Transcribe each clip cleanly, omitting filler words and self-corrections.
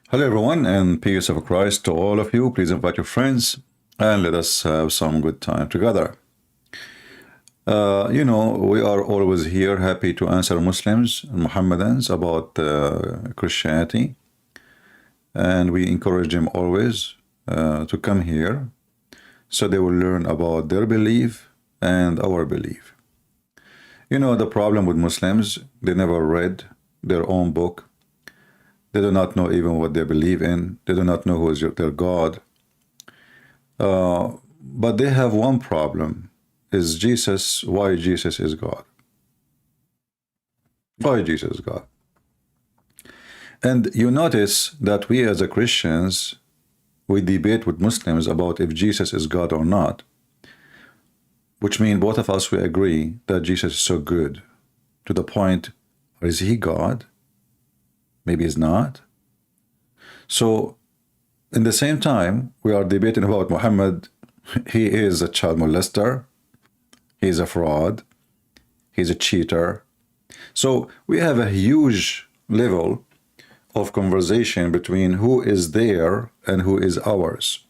Hello everyone, and peace of Christ to all of you. Please invite your friends and let us have some good time together. We are always here happy to answer Muslims and Mohammedans about Christianity, and we encourage them always to come here so they will learn about their belief and our belief. The problem with Muslims, they never read their own book. They do not know even what they believe in. They do not know who is their God. But they have one problem, is Jesus, why Jesus is God. Why Jesus is God. And you notice that we as a Christians, we debate with Muslims about if Jesus is God or not, which means both of us, we agree that Jesus is so good to the point, is he God? Maybe he's not. So, in the same time, we are debating about Muhammad. He is a child molester. He's a fraud. He's a cheater. So, we have a huge level of conversation between who is there and who is ours.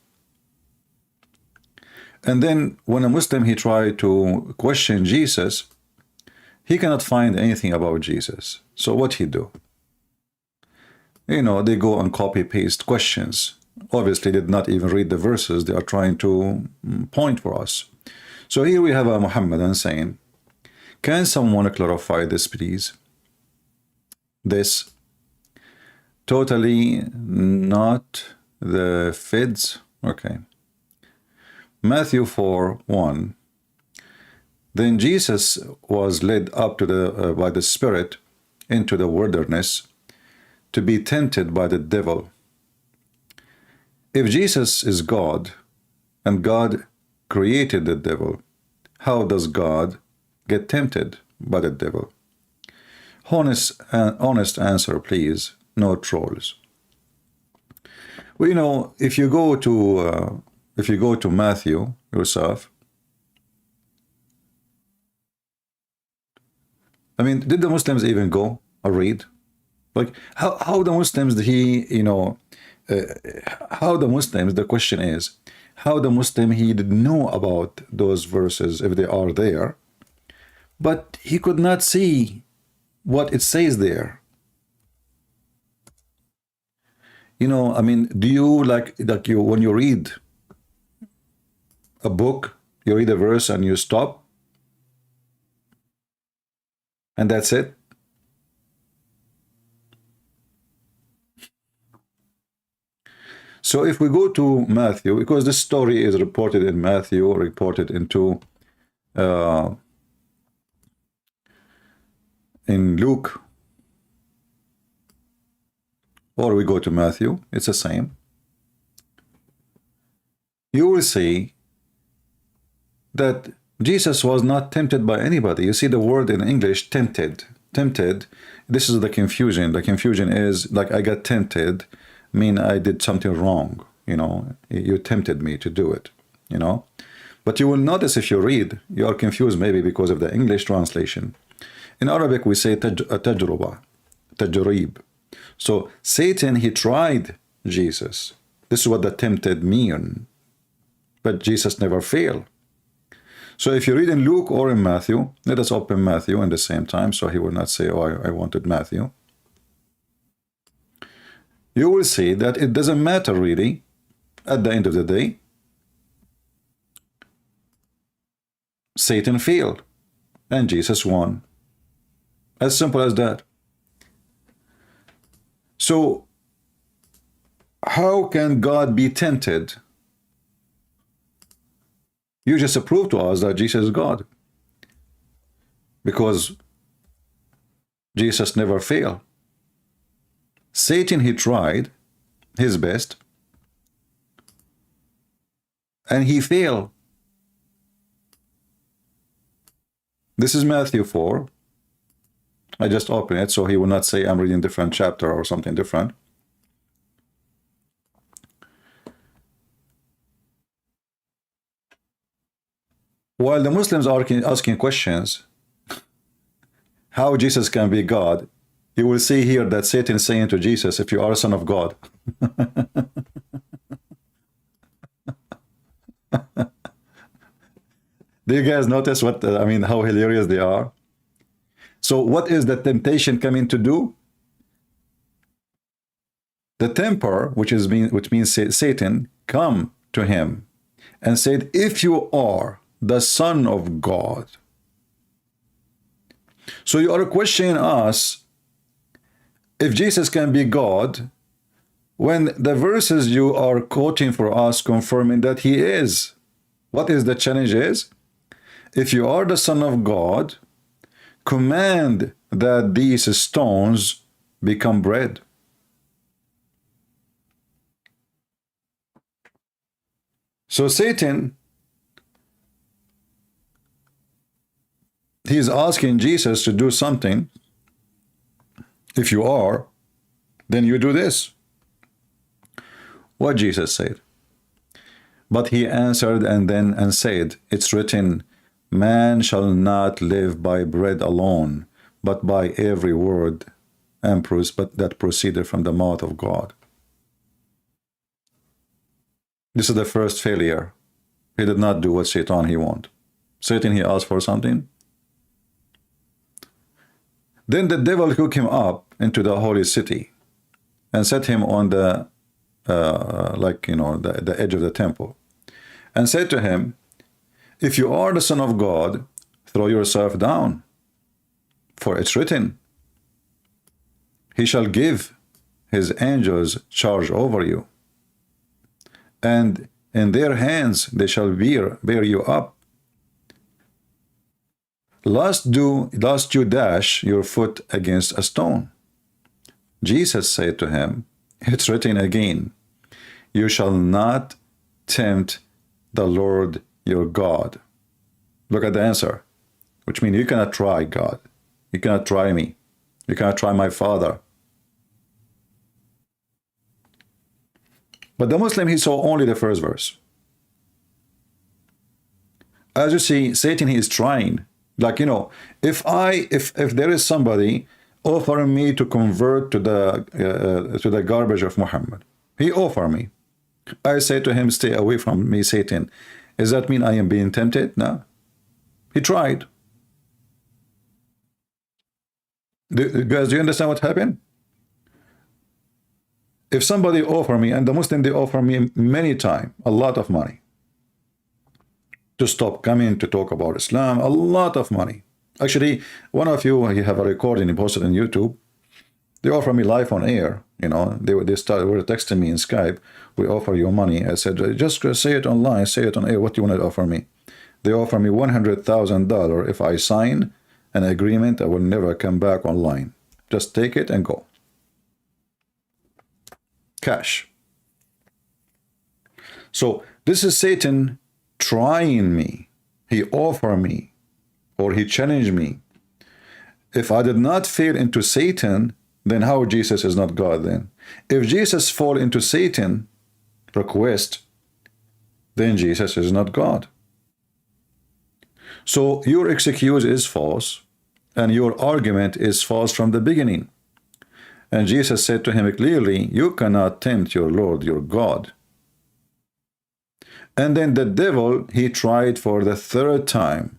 And then, when a Muslim, he tried to question Jesus, he cannot find anything about Jesus. So, what he do? They go and copy-paste questions. Obviously, they did not even read the verses. They are trying to point for us. So here we have a Muhammadan saying, can someone clarify this, please? This. Totally not the fids. Okay. Matthew 4:1. Then Jesus was led up to by the Spirit into the wilderness to be tempted by the devil. If Jesus is God and God created the devil, how does God get tempted by the devil? Honest answer, please. No trolls. Well, if you go to Matthew yourself, I mean, did the Muslims even go or read? Like how the Muslims, how the Muslims, the question is, how the Muslim, he didn't know about those verses if they are there, but he could not see what it says there. I mean, do you like you when you read a book, you read a verse and you stop, and that's it? So if we go to Matthew, because this story is reported in Matthew, reported into in Luke, or we go to Matthew, it's the same. You will see that Jesus was not tempted by anybody. You see the word in English, tempted. Tempted, this is the confusion. The confusion is like I got tempted, mean I did something wrong, you tempted me to do it, But you will notice if you read, you are confused maybe because of the English translation. In Arabic, we say tajruba, tajrib. So Satan, he tried Jesus. This is what the tempted mean. But Jesus never failed. So if you read in Luke or in Matthew, let us open Matthew at the same time, so he will not say, oh, I wanted Matthew. You will see that it doesn't matter really, at the end of the day, Satan failed and Jesus won. As simple as that. So, how can God be tempted? You just prove to us that Jesus is God. Because Jesus never failed. Satan, he tried his best and he failed. This is Matthew 4. I just open it so he will not say I'm reading different chapter or something different. While the Muslims are asking questions, how Jesus can be God, you will see here that Satan is saying to Jesus, if you are a son of God, Do you guys notice what, I mean, how hilarious they are? So what is the temptation coming to do? The tempter, which means Satan, come to him and said, if you are the Son of God. So you are questioning us if Jesus can be God, when the verses you are quoting for us confirming that he is. What is the challenge is? If you are the Son of God, command that these stones become bread. So Satan, he's asking Jesus to do something. If you are, then you do this. What Jesus said. But he answered and said, it's written, man shall not live by bread alone, but by every word that proceeded from the mouth of God. This is the first failure. He did not do what Satan he wanted. Satan, he asked for something. Then the devil took him up into the holy city and set him on the the edge of the temple, and said to him, if you are the Son of God, throw yourself down, for it's written, he shall give his angels charge over you, and in their hands they shall bear you up, lest you dash your foot against a stone. Jesus said to him, it's written again, you shall not tempt the Lord your God. Look at the answer, which means you cannot try God. You cannot try me. You cannot try my Father. But the Muslim, he saw only the first verse. As you see, Satan, he is trying. Like, if there is somebody offering me to convert to the garbage of Muhammad, he offered me. I say to him, stay away from me, Satan. Does that mean I am being tempted? No. He tried. Guys, do you understand what happened? If somebody offer me, and the Muslim, they offer me many times, a lot of money, to stop coming to talk about Islam, a lot of money. Actually, one of you have a recording posted on YouTube. They offer me live on air. They were texting me in Skype. We offer you money. I said, just say it online, say it on air. What do you want to offer me? They offer me $100,000 if I sign an agreement. I will never come back online. Just take it and go. Cash. So this is Satan trying me. He offered me, or he challenged me. If I did not fall into Satan, then how Jesus is not God then? If Jesus fall into Satan request, then Jesus is not God. So your excuse is false, and your argument is false from the beginning. And Jesus said to him clearly, you cannot tempt your Lord, your God. And then the devil, he tried for the third time.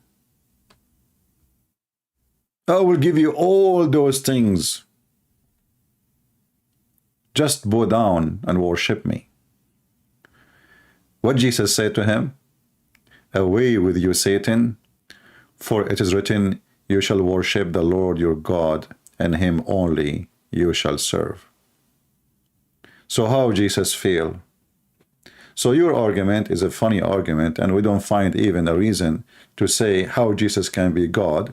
I will give you all those things. Just bow down and worship me. What Jesus said to him? Away with you, Satan, for it is written, you shall worship the Lord your God, and him only you shall serve. So how Jesus failed? So your argument is a funny argument, and we don't find even a reason to say how Jesus can be God,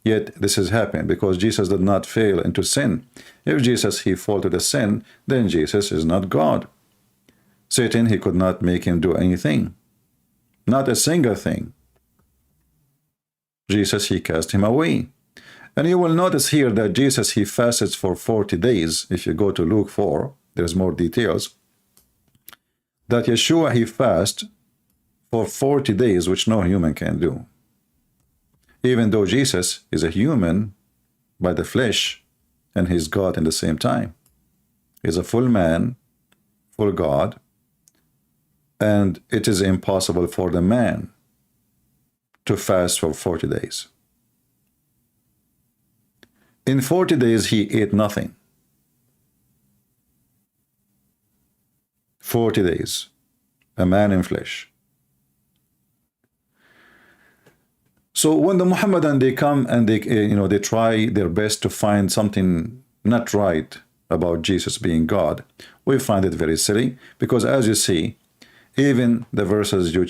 yet this has happened because Jesus did not fail into sin. If Jesus, he fall to the sin, then Jesus is not God. Satan, he could not make him do anything. Not a single thing. Jesus, he cast him away. And you will notice here that Jesus, he fasted for 40 days. If you go to Luke 4, there's more details. That Yeshua, he fasted for 40 days, which no human can do. Even though Jesus is a human by the flesh, and he's God in the same time. He's a full man for God, and it is impossible for the man to fast for 40 days. In 40 days, he ate nothing. 40 days, a man in flesh. So when the Muhammadan, they come and they try their best to find something not right about Jesus being God, we find it very silly, because as you see, even the verses you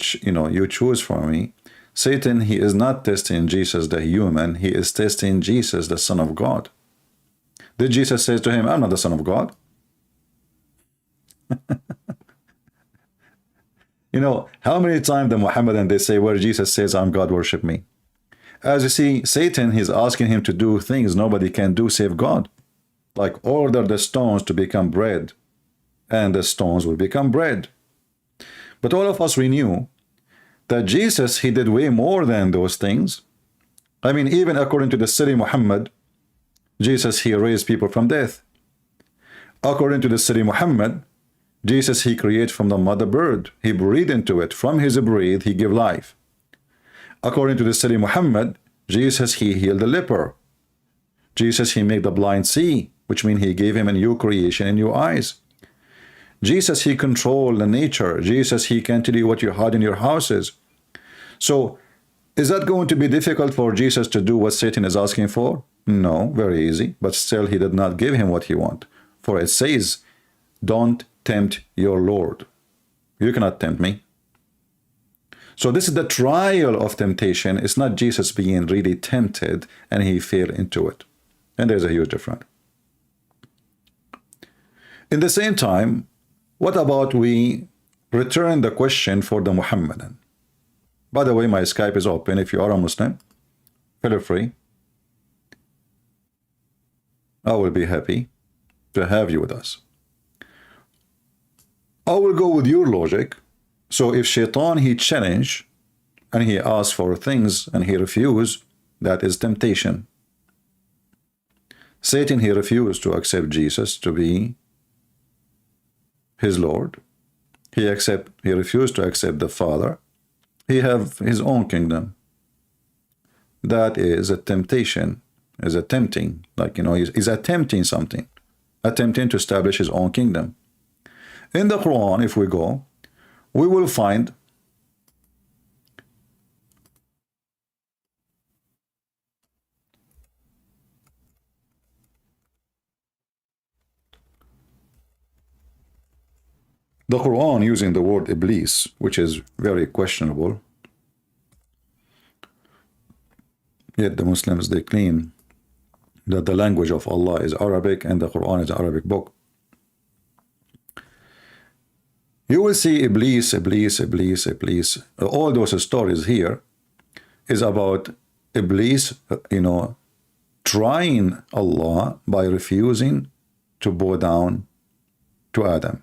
choose for me, Satan, he is not testing Jesus the human, he is testing Jesus the Son of God. Did Jesus say to him, I'm not the Son of God? How many times the Muhammadan, they say where Jesus says, I'm God, worship me. As you see, Satan, he's asking him to do things nobody can do save God. Like order the stones to become bread, and the stones will become bread. But all of us, we knew that Jesus, he did way more than those things. I mean, even according to the City Muhammad, Jesus, he raised people from death. According to the City Muhammad, Jesus, he created from the mother bird. He breathed into it. From his breath, he gave life. According to the City Muhammad, Jesus, he healed the leper. Jesus, he made the blind see, which means he gave him a new creation and new eyes. Jesus, he controlled the nature. Jesus, he can tell you what you hide in your houses. So, is that going to be difficult for Jesus to do what Satan is asking for? No, very easy. But still, he did not give him what he wants. For it says, don't tempt your Lord. You cannot tempt me. So this is the trial of temptation. It's not Jesus being really tempted and he fell into it. And there's a huge difference. In the same time, what about we return the question for the Muhammadan? By the way, my Skype is open. If you are a Muslim, feel free. I will be happy to have you with us. I will go with your logic. So if Shaitan, he challenge and he asks for things and he refuse, that is temptation. Satan, he refused to accept Jesus to be his Lord. He refused to accept the Father. He have his own kingdom. That is a temptation, is attempting, he's attempting something, attempting to establish his own kingdom. In the Quran, if we go, we will find the Quran using the word Iblis, which is very questionable. Yet the Muslims, they claim that the language of Allah is Arabic and the Quran is an Arabic book. You will see Iblis. All those stories here is about Iblis, trying Allah by refusing to bow down to Adam.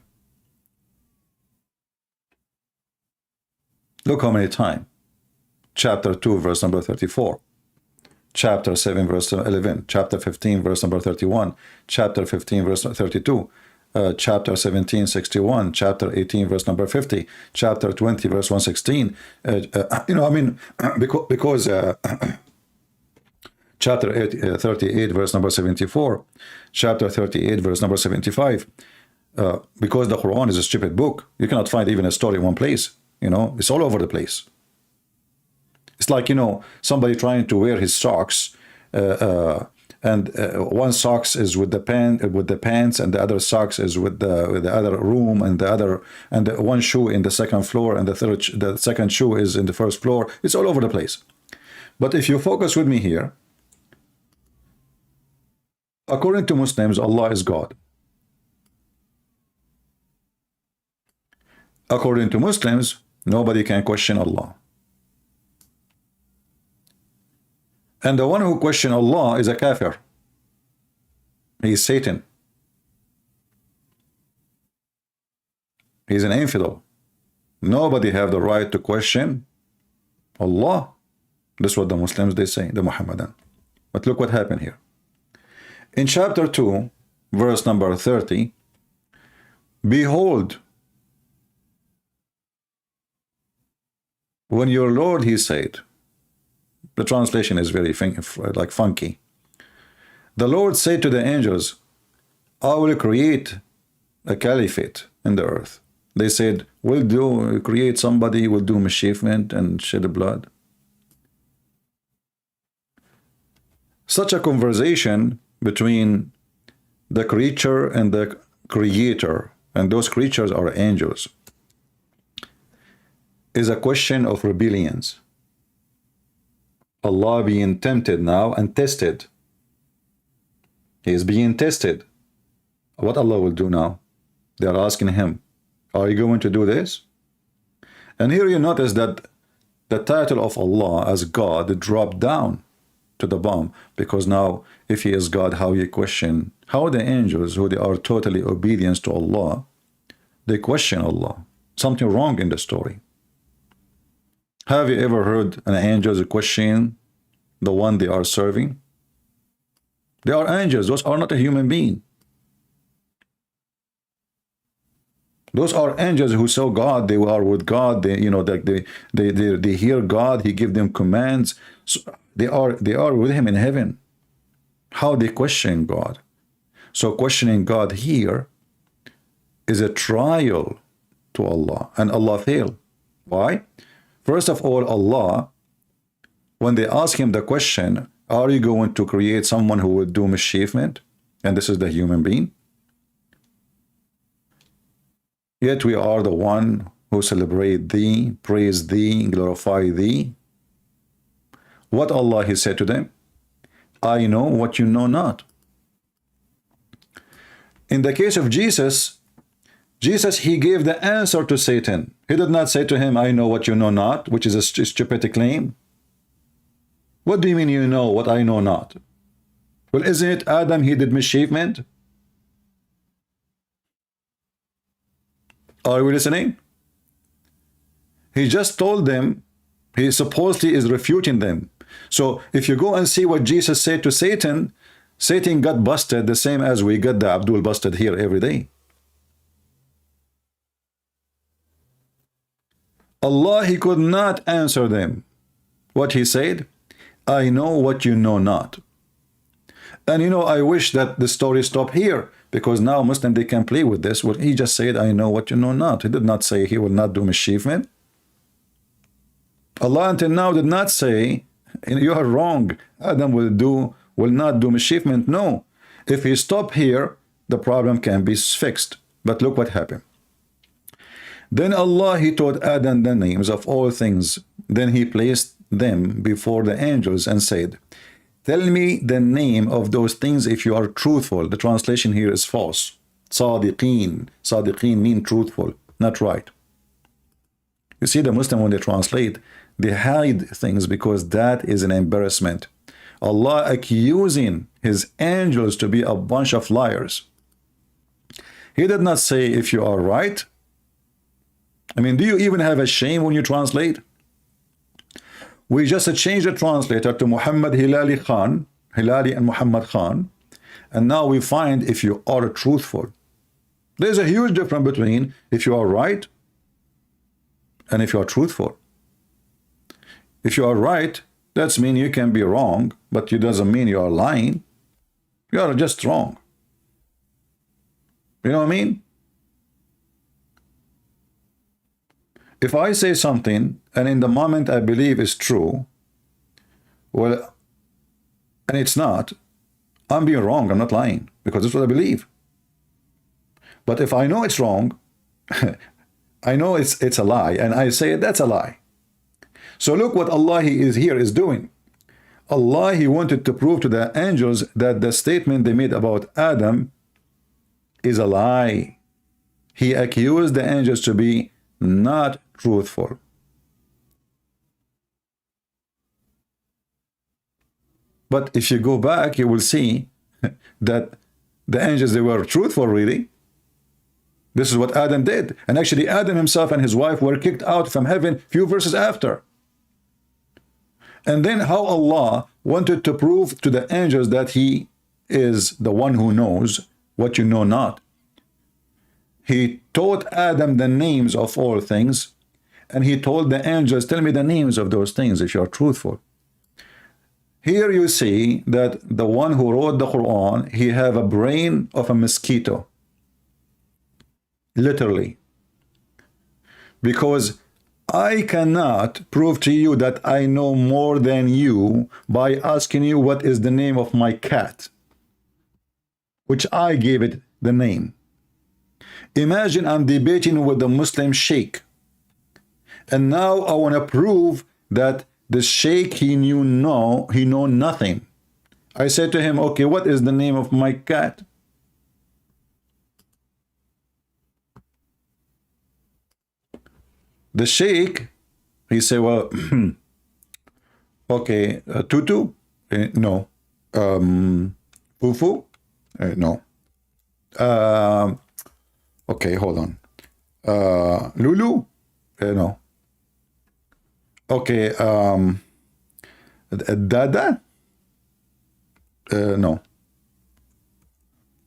Look how many times. Chapter 2, verse number 34. Chapter 7, verse 11. Chapter 15, verse number 31. Chapter 15, verse 32. Chapter 17, 61. Chapter 18, verse number 50. Chapter 20, verse 116. Because chapter 38, verse number 74. Chapter 38, verse number 75. Because the Quran is a stupid book, you cannot find even a story in one place. It's all over the place. It's like, somebody trying to wear his socks, and one socks is with the pants, and the other socks is with the other room, and the one shoe in the second floor, and the second shoe is in the first floor. It's all over the place. But if you focus with me here, according to Muslims, Allah is God. According to Muslims, nobody can question Allah. And the one who questions Allah is a kafir. He is Satan. He is an infidel. Nobody have the right to question Allah. This is what the Muslims, they say, the Muhammadan. But look what happened here. In chapter 2, verse number 30, Behold, when your Lord, he said, the translation is very like funky. The Lord said to the angels, I will create a caliphate in the earth. They said, we'll create somebody who will do mischievement and shed blood. Such a conversation between the creature and the creator, and those creatures are angels, is a question of rebellions. Allah being tempted now and tested. He is being tested. What Allah will do now? They are asking him, are you going to do this? And here you notice that the title of Allah as God dropped down to the bottom, because now if he is God, how you question how the angels, who they are totally obedient to Allah, they question Allah. Something wrong in the story. Have you ever heard an angel question the one they are serving? They are angels. Those are not a human being. Those are angels who saw God. They are with God. They, they hear God. He gives them commands. So they are with him in heaven. How they question God? So questioning God here is a trial to Allah, and Allah failed. Why? First of all, Allah, when they ask him the question, are you going to create someone who would do mischievement? And this is the human being. Yet we are the one who celebrate thee, praise thee, glorify thee. What Allah he said to them? I know what you know not. In the case of Jesus, he gave the answer to Satan. He did not say to him, I know what you know not, which is a stupid claim. What do you mean you know what I know not? Well, isn't it Adam, he did mischievement? Are we listening? He just told them, he supposedly is refuting them. So if you go and see what Jesus said to Satan, Satan got busted the same as we got the Abdool busted here every day. Allah, he could not answer them. What he said? I know what you know not. And I wish that the story stopped here, because now Muslim, they can play with this. Well, he just said, I know what you know not. He did not say he will not do mischievement. Allah until now did not say, you are wrong, Adam will not do mischievement. No. If he stopped here, the problem can be fixed. But look what happened. Then Allah, he taught Adam the names of all things. Then he placed them before the angels and said, tell me the name of those things if you are truthful. The translation here is false. Sadiqeen. Sadiqeen mean truthful, not right. You see, the Muslim, when they translate, they hide things because that is an embarrassment. Allah accusing his angels to be a bunch of liars. He did not say if you are right. I mean, do you even have a shame when you translate? We just changed the translator to Muhammad Hilali Khan, Hilali and Muhammad Khan, and now we find if you are truthful. There's a huge difference between if you are right and if you are truthful. If you are right, that means you can be wrong, but it doesn't mean you are lying. You are just wrong. You know what I mean? If I say something and in the moment I believe is true, well, and it's not, I'm being wrong, I'm not lying, because that's what I believe. But if I know it's wrong, I know it's a lie, and I say that's a lie. So look what Allah is doing. Allah, he wanted to prove to the angels that the statement they made about Adam is a lie. He accused the angels to be not truthful. But if you go back, you will see that the angels, they were truthful, really. This is what Adam did. And actually, Adam himself and his wife were kicked out from heaven few verses after. And then how Allah wanted to prove to the angels that he is the one who knows what you know not. he taught Adam the names of all things, and he told the angels, tell me the names of those things if you are truthful. Here you see that the one who wrote the Quran, he have a brain of a mosquito. Literally. Because I cannot prove to you that I know more than you by asking you what is the name of my cat, which I gave it the name. Imagine I'm debating with the Muslim sheikh, and now I want to prove that the sheikh, he knew nothing. I said to him, okay, what is the name of my cat? The sheikh, he said, well, okay, Tutu? No. Fufu? No. Okay, hold on. Lulu? No. Okay, Dada? No.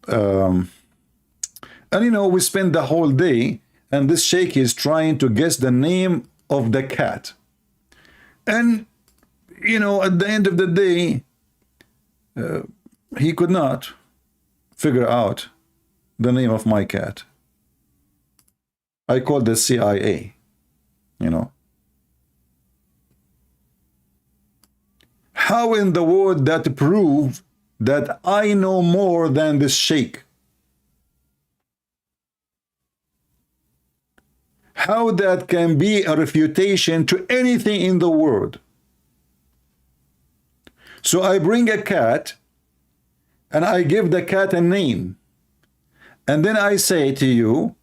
And you know, we spend the whole day, and this sheikh is trying to guess the name of the cat. And, you know, at the end of the day, he could not figure out the name of my cat. I called the CIA, you know. How in the world that prove that I know more than this sheikh? How that can be a refutation to anything in the world? So I bring a cat and I give the cat a name. And then I say to you,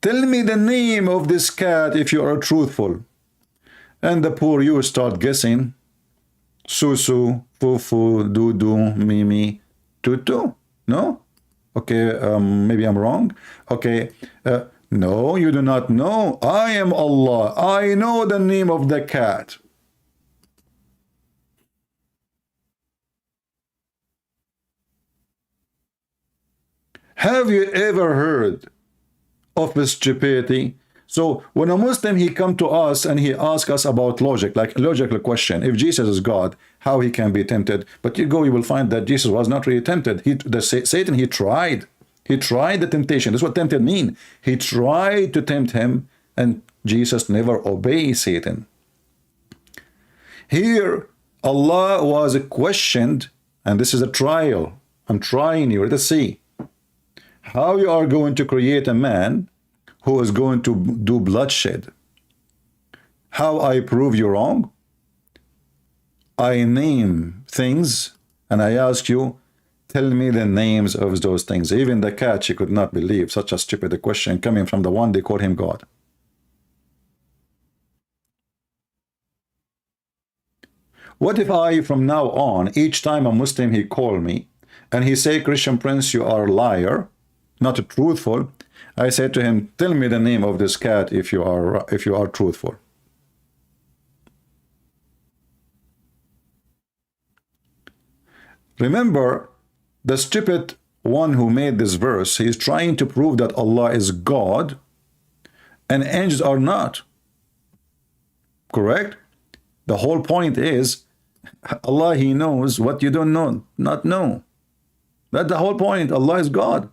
tell me the name of this cat if you are truthful. And the poor you start guessing. Susu, Fufu, Dudu, Mimi, Tutu. No? Okay, maybe I'm wrong. Okay, no, you do not know. I am Allah. I know the name of the cat. Have you ever heard of the stupidity? So when a Muslim, he come to us and he ask us about logic, like a logical question. If Jesus is God, how he can be tempted? But you go, you will find that Jesus was not really tempted. Satan, he tried. He tried the temptation. That's what tempted mean. He tried to tempt him, and Jesus never obeyed Satan. Here, Allah was questioned, and this is a trial. I'm trying you to see how you are going to create a man who is going to do bloodshed. How I prove you wrong? I name things, and I ask you, tell me the names of those things. Even the cat, she could not believe such a stupid question coming from the one they call him God. What if I, from now on, each time a Muslim, he call me, and he say, Christian Prince, you are a liar, not truthful. I said to him, tell me the name of this cat if you are truthful. Remember, the stupid one who made this verse, he is trying to prove that Allah is God and angels are not. Correct? The whole point is, Allah, he knows what you don't know, not know. That's the whole point. Allah is God.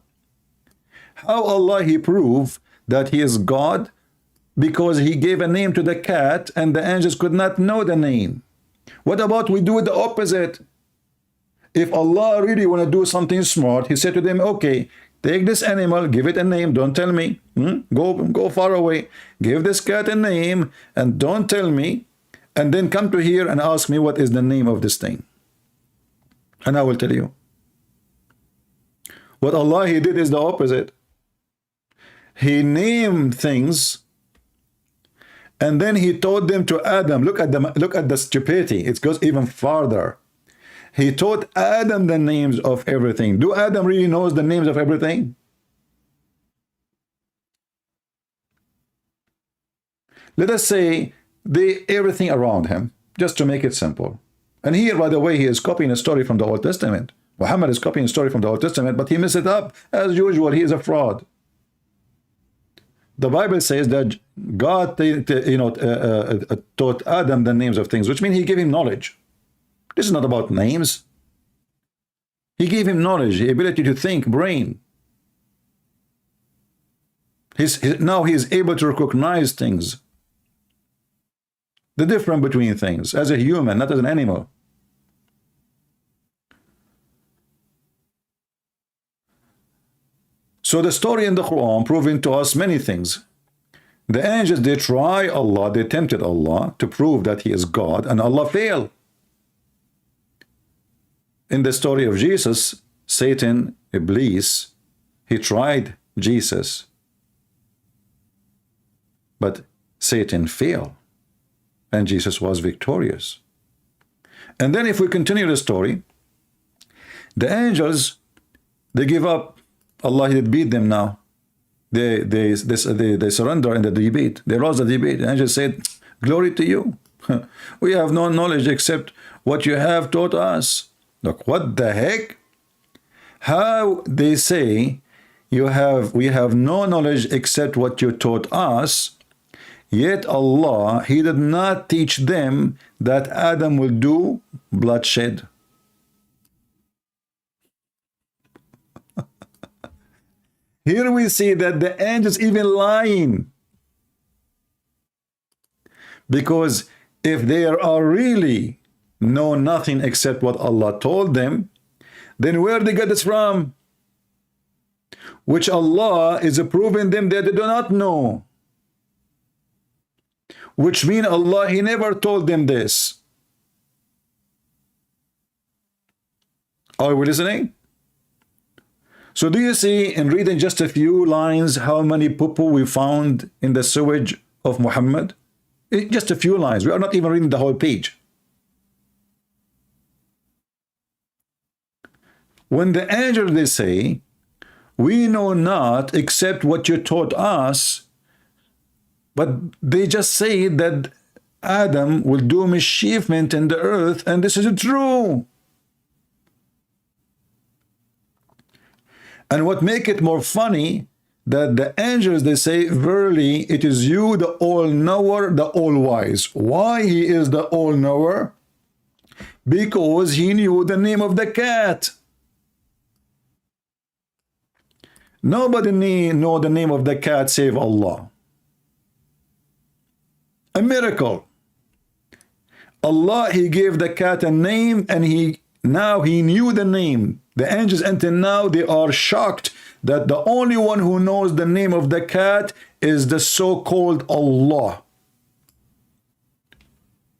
How Allah he prove that he is God? Because he gave a name to the cat and the angels could not know the name. What about we do the opposite? If Allah really want to do something smart, he said to them, okay, take this animal, give it a name, don't tell me. Go far away. Give this cat a name and don't tell me. And then come to here and ask me what is the name of this thing. And I will tell you. What Allah he did is the opposite. He named things, and then he taught them to Adam. Look at the stupidity. It goes even farther. He taught Adam the names of everything. Do Adam really knows the names of everything? Let us say everything around him, just to make it simple. And here, by the way, he is copying a story from the Old Testament. Muhammad is copying a story from the Old Testament, but he messed it up. As usual, he is a fraud. The Bible says that God, taught Adam the names of things, which means he gave him knowledge. This is not about names. He gave him knowledge, the ability to think, brain. Now he is able to recognize things. The difference between things, as a human, not as an animal. So the story in the Quran proving to us many things. The angels, they try Allah, they tempted Allah to prove that he is God, and Allah failed. In the story of Jesus, Satan, Iblis, he tried Jesus, but Satan failed, and Jesus was victorious. And then if we continue the story, the angels, they give up. Allah did beat them now. They surrender in the debate. They lost the debate. The angels said, glory to you. We have no knowledge except what you have taught us. Look, what the heck? How they say we have no knowledge except what you taught us, yet Allah, he did not teach them that Adam will do bloodshed. Here we see that the angels even lying. Because if they are really know nothing except what Allah told them, then where they get this from? Which Allah is proving them that they do not know. Which means Allah, he never told them this. Are we listening? So do you see, in reading just a few lines, how many poo-poo we found in the sewage of Muhammad? Just a few lines. We are not even reading the whole page. When the angels, they say, we know not except what you taught us, but they just say that Adam will do mischievement in the earth, and this is true. And what make it more funny, that the angels, they say, verily, it is you, the all-knower, the all-wise. Why he is the all-knower? Because he knew the name of the cat. Nobody know the name of the cat save Allah. A miracle. Allah, he gave the cat a name, and now he knew the name. The angels until now, they are shocked that the only one who knows the name of the cat is the so-called Allah.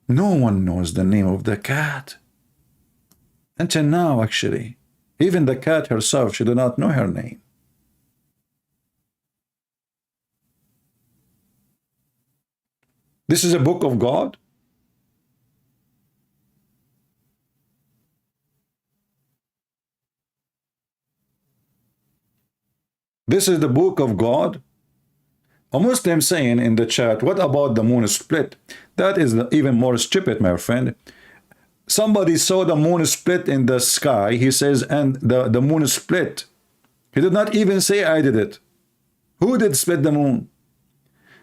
No one knows the name of the cat. Until now, actually. Even the cat herself, she did not know her name. This is a book of God. This is the book of God. A Muslim saying in the chat, what about the moon split? That is even more stupid, my friend. Somebody saw the moon split in the sky. He says, and the moon split. He did not even say, I did it. Who did split the moon?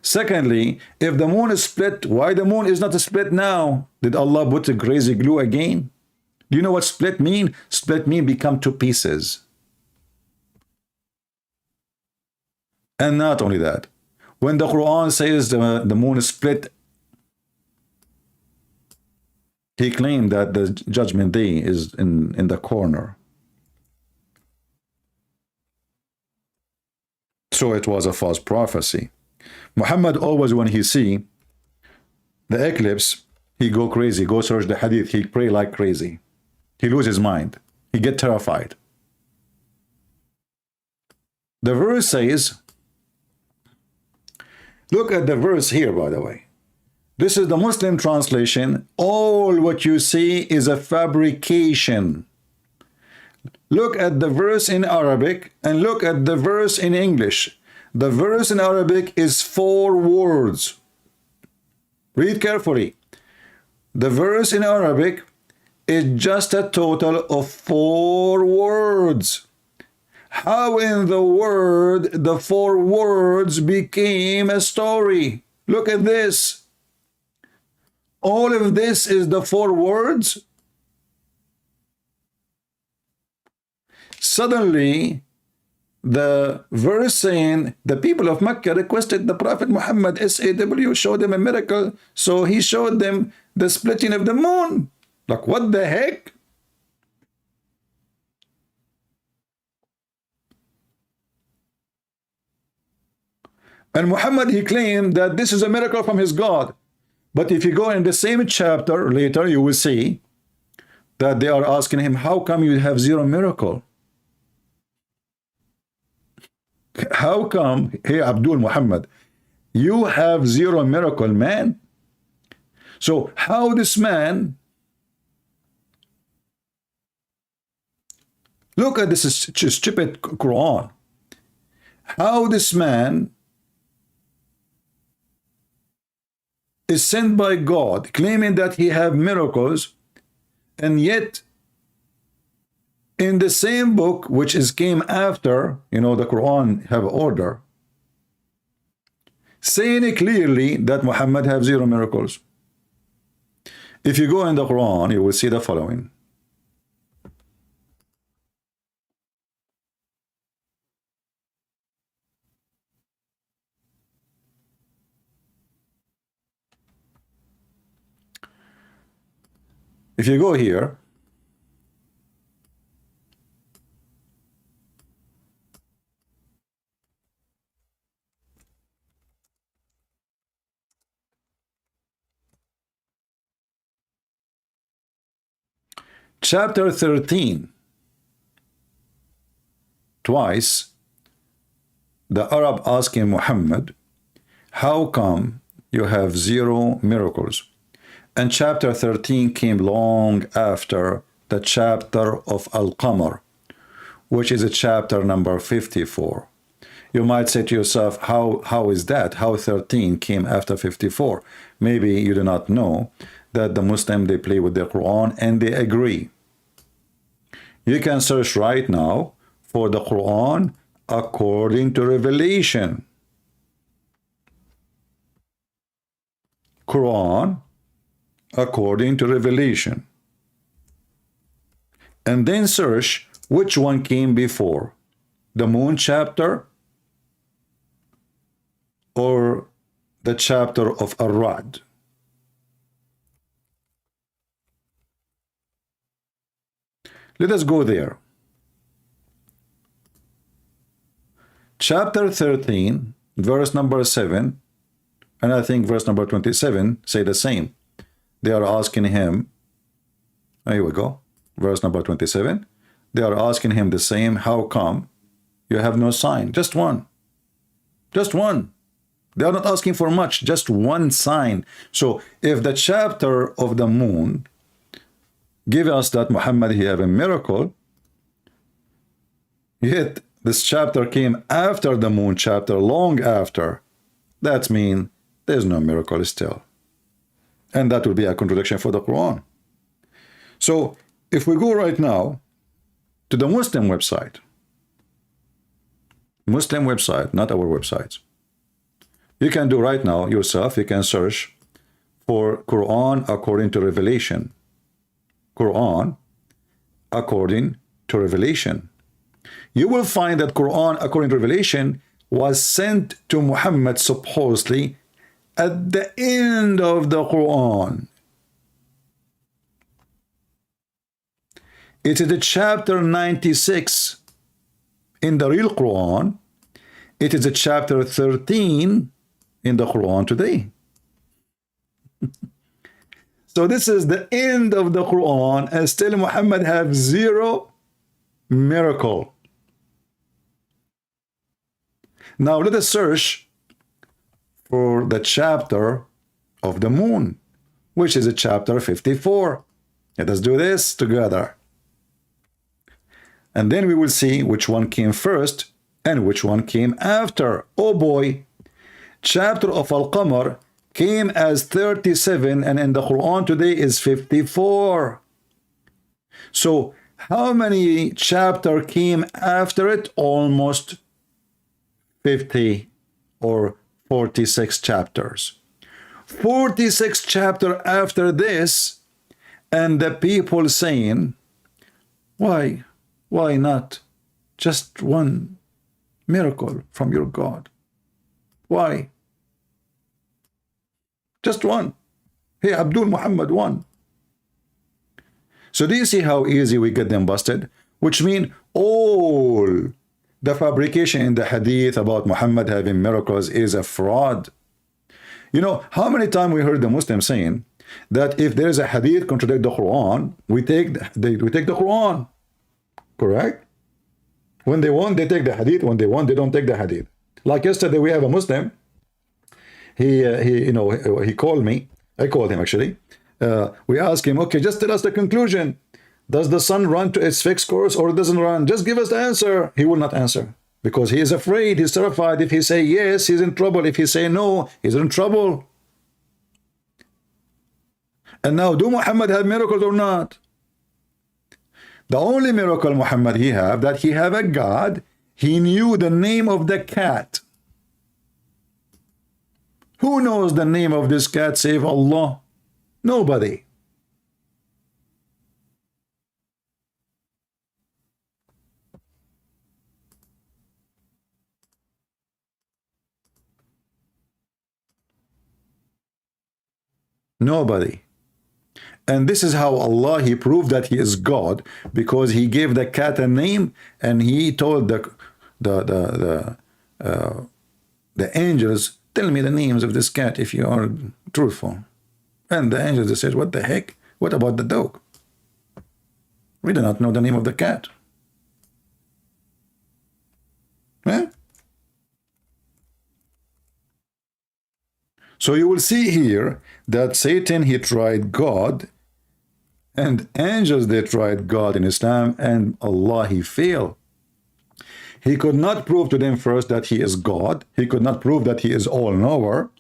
Secondly, if the moon is split, why the moon is not split now? Did Allah put a crazy glue again? Do you know what split mean? Split mean become two pieces. And not only that, when the Quran says the moon is split, he claimed that the judgment day is in the corner. So it was a false prophecy. Muhammad always, when he see the eclipse, he go crazy, go search the hadith, he pray like crazy. He lose his mind. He get terrified. The verse says, look at the verse here, by the way. This is the Muslim translation. All what you see is a fabrication. Look at the verse in Arabic and look at the verse in English. The verse in Arabic is 4 words. Read carefully. The verse in Arabic is just a total of 4 words. How in the word the 4 words became a story? Look at this. All of this is the 4 words. Suddenly, the verse saying the people of Mecca requested the Prophet Muhammad SAW show them a miracle, so he showed them the splitting of the moon. Like, what the heck? And Muhammad, he claimed that this is a miracle from his God. But if you go in the same chapter later, you will see that they are asking him, how come you have 0 miracle? How come, hey Abdul Muhammad, you have 0 miracle, man? So how this man, look at this stupid Quran, how this man is sent by God, claiming that he have miracles, and yet in the same book, which is came after, you know, the Quran have order, saying it clearly that Muhammad have 0 miracles. If you go in the Quran, you will see the following. If you go here, chapter 13, twice, the Arab asking Muhammad, how come you have 0 miracles? And chapter 13 came long after the chapter of Al-Qamar, which is a chapter number 54. You might say to yourself, how is that? How 13 came after 54? Maybe you do not know that the Muslim, they play with the Quran and they agree. You can search right now for the Quran according to Revelation. Quran according to Revelation. And then search which one came before, the moon chapter or the chapter of Ar-Ra'd. Let us go there. Chapter 13, verse number 7, and I think verse number 27 say the same. They are asking him, here we go, verse number 27. They are asking him the same, how come you have no sign? Just one. Just one. They are not asking for much, just one sign. So if the chapter of the moon give us that Muhammad, he have a miracle, yet this chapter came after the moon chapter, long after, that means there's no miracle still. And that will be a contradiction for the Quran. So if we go right now to the Muslim website, not our websites, you can do right now yourself, you can search for Quran according to Revelation. Quran according to Revelation. You will find that Quran according to Revelation was sent to Muhammad supposedly at the end of the Quran. It is the chapter 96 in the real Quran. It is a chapter 13 in the Quran today. So this is the end of the Quran, and still Muhammad have 0 miracle. Now let us search for the chapter of the moon, which is a chapter 54. Let us do this together. And then we will see which one came first and which one came after. Oh boy, chapter of Al-Qamar came as 37 and in the Quran today is 54. So How many chapter came after it? Almost 50 or 46 chapters. 46 chapter after this, and the people saying, why not just one miracle from your God? Why? Just one. Hey, Abdul Muhammad, one. So do you see how easy we get them busted? Which mean all the fabrication in the hadith about Muhammad having miracles is a fraud. You know, how many times we heard the Muslims saying that if there is a hadith contradict the Quran, we take the Quran. Correct? When they want, they take the hadith. When they want, they don't take the hadith. Like yesterday, we have a Muslim. He called me. I called him actually. We asked him, okay, just tell us the conclusion. Does the sun run to its fixed course or it doesn't run? Just give us the answer. He will not answer because he is afraid. He's terrified. If he say yes, he's in trouble. If he say no, he's in trouble. And now, do Muhammad have miracles or not? The only miracle Muhammad he have, that he have a God. He knew the name of the cat. Who knows the name of this cat save Allah? Nobody. Nobody. And this is how Allah, he proved that he is God, because he gave the cat a name and he told the angels, tell me the names of this cat if you are truthful. And the angels, they said, what the heck? What about the dog? We do not know the name of the cat. Eh? So you will see here that Satan, he tried God, and angels, they tried God in Islam, and Allah, he failed. He could not prove to them first that he is God. He could not prove that he is all-knower.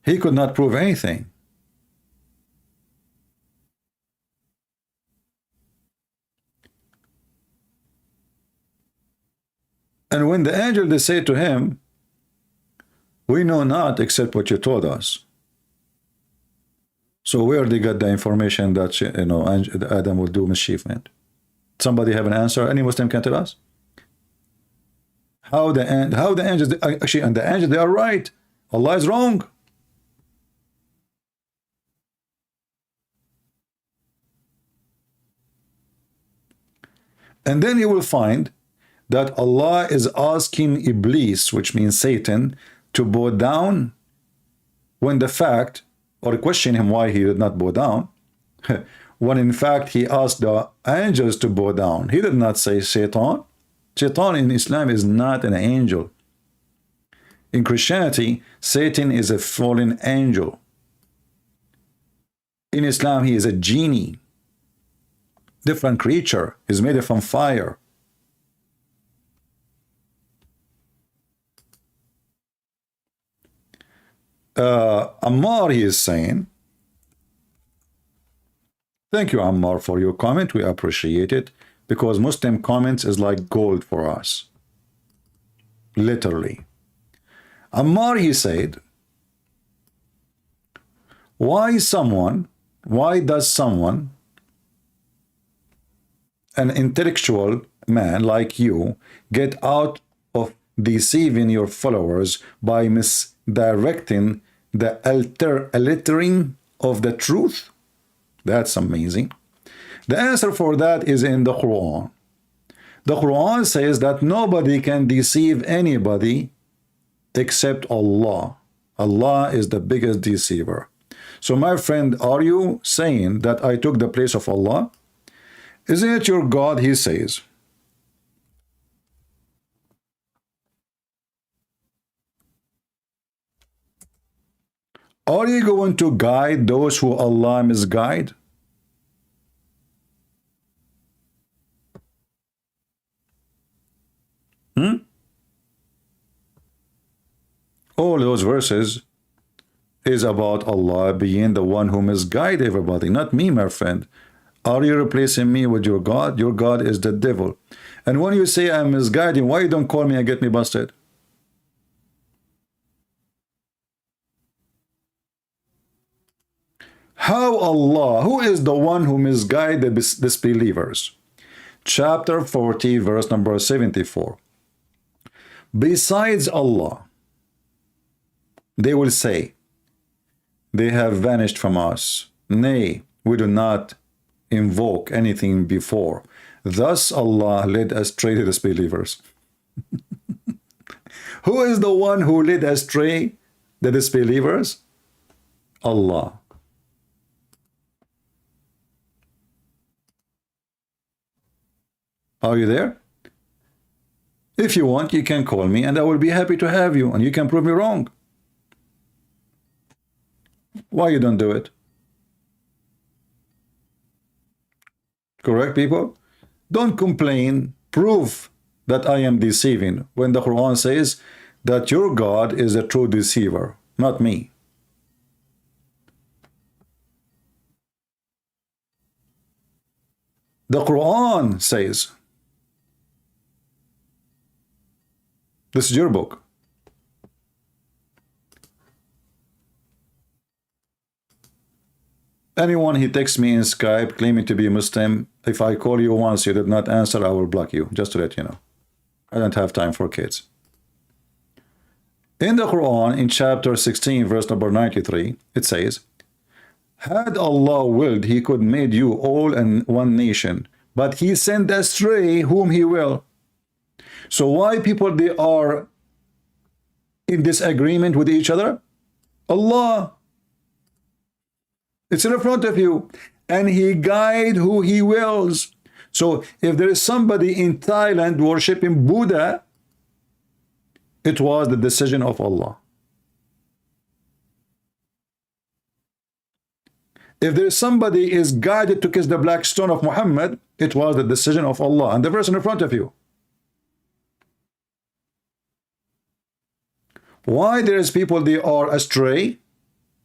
He could not prove anything. And when the angel, they say to him, we know not except what you told us. So where they got the information that, you know, Adam will do mischievement? Somebody have an answer? Any Muslim can tell us? How the angels, actually, and the angels, they are right. Allah is wrong. And then you will find that Allah is asking Iblis, which means Satan, to bow down, when the fact, or question him why he did not bow down, when in fact he asked the angels to bow down. He did not say Satan. Satan in Islam is not an angel. In Christianity, Satan is a fallen angel. In Islam, he is a genie. Different creature. Is made from fire. Ammar, he is saying, thank you, Ammar, for your comment. We appreciate it, because Muslim comments is like gold for us. Literally. Ammar, he said, why does someone, an intellectual man like you, get out of deceiving your followers by misdirecting the altering of the truth? That's amazing. The answer for that is in the Quran. The Quran says that nobody can deceive anybody except Allah. Allah is the biggest deceiver. So my friend, are you saying that I took the place of Allah? Isn't it your God, he says? Are you going to guide those who Allah misguide? All those verses is about Allah being the one who misguides everybody, not me, my friend. Are you replacing me with your God? Your God is the devil. And when you say I'm misguiding, why you don't call me and get me busted? How Allah, who is the one who misguides the disbelievers? Chapter 40, verse number 74. Besides Allah, they will say, they have vanished from us. Nay, we do not invoke anything before. Thus Allah led astray the disbelievers. Who is the one who led astray the disbelievers? Allah. Are you there? If you want, you can call me and I will be happy to have you and you can prove me wrong. Why you don't do it? Correct, people? Don't complain. Prove that I am deceiving when the Quran says that your God is a true deceiver, not me. The Quran says, this is your book. Anyone he texts me in Skype claiming to be Muslim, if I call you once you did not answer, I will block you, just to let you know. I don't have time for kids. In the Quran, in chapter 16, verse number 93, it says, had Allah willed, he could made you all in one nation, but he sent astray whom he will. So why people they are in disagreement with each other? Allah. It's in front of you. And he guide who he wills. So if there is somebody in Thailand worshiping Buddha, it was the decision of Allah. If there is somebody is guided to kiss the black stone of Muhammad, it was the decision of Allah. And the verse in front of you. Why there is people they are astray?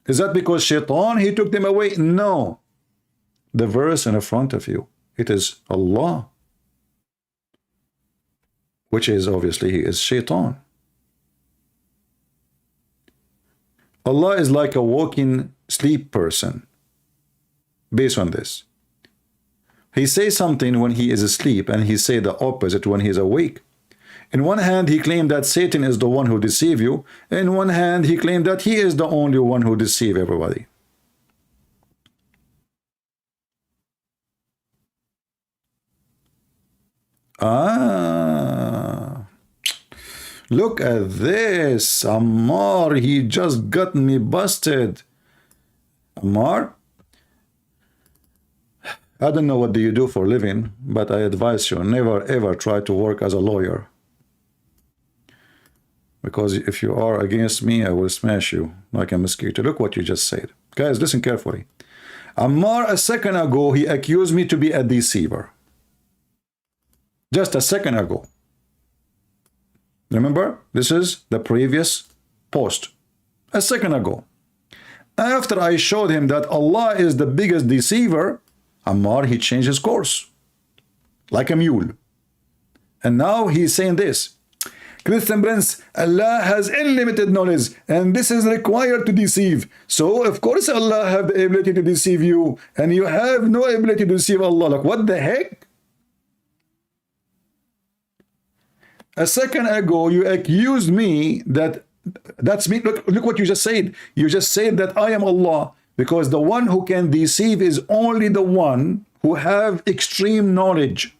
Is that because Shaitan, he took them away? No. The verse in front of you, it is Allah. Which is obviously, he is Shaitan. Allah is like a walking sleep person. Based on this. He says something when he is asleep and he say the opposite when he is awake. In one hand, he claimed that Satan is the one who deceives you. In one hand, he claimed that he is the only one who deceives everybody. Ah, look at this. Ammar, he just got me busted. Ammar, I don't know what do you do for a living, but I advise you, never ever try to work as a lawyer. Because if you are against me, I will smash you like a mosquito. Look what you just said. Guys, listen carefully. Ammar, a second ago, he accused me to be a deceiver. Just a second ago. Remember, this is the previous post. A second ago. After I showed him that Allah is the biggest deceiver, Ammar, he changed his course. Like a mule. And now he's saying this. Christian Prince, Allah has unlimited knowledge and this is required to deceive. So, of course, Allah have the ability to deceive you and you have no ability to deceive Allah. Like, what the heck? A second ago, you accused me that's me. Look what you just said. You just said that I am Allah because the one who can deceive is only the one who have extreme knowledge.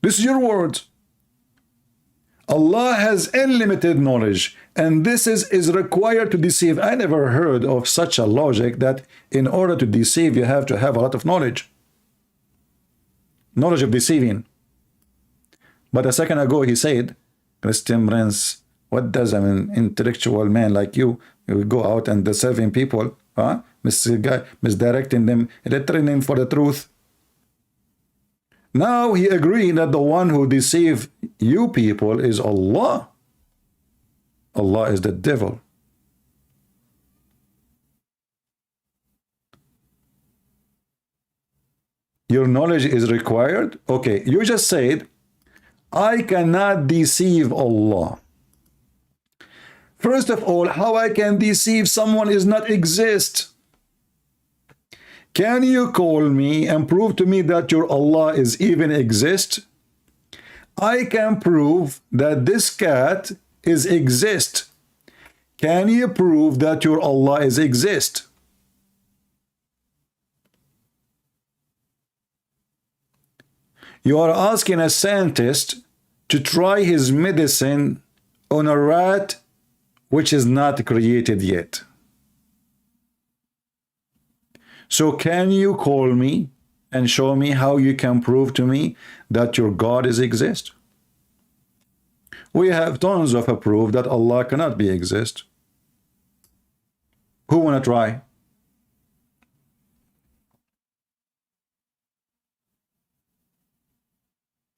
This is your words. Allah has unlimited knowledge and this is required to deceive. I never heard of such a logic that in order to deceive you have to have a lot of knowledge. Knowledge of deceiving. But a second ago he said, Christian Prince, what does an intellectual man like you go out and deceiving people, misdirecting them, lettering them for the truth? Now he agreed that the one who deceive you people is Allah. Allah is the devil. Your knowledge is required. Okay, you just said, I cannot deceive Allah. First of all, how I can deceive someone is not exist. Can you call me and prove to me that your Allah is even exist? I can prove that this cat is exist. Can you prove that your Allah is exist? You are asking a scientist to try his medicine on a rat which is not created yet. So can you call me and show me how you can prove to me that your God is exist? We have tons of proof that Allah cannot be exist. Who want to try?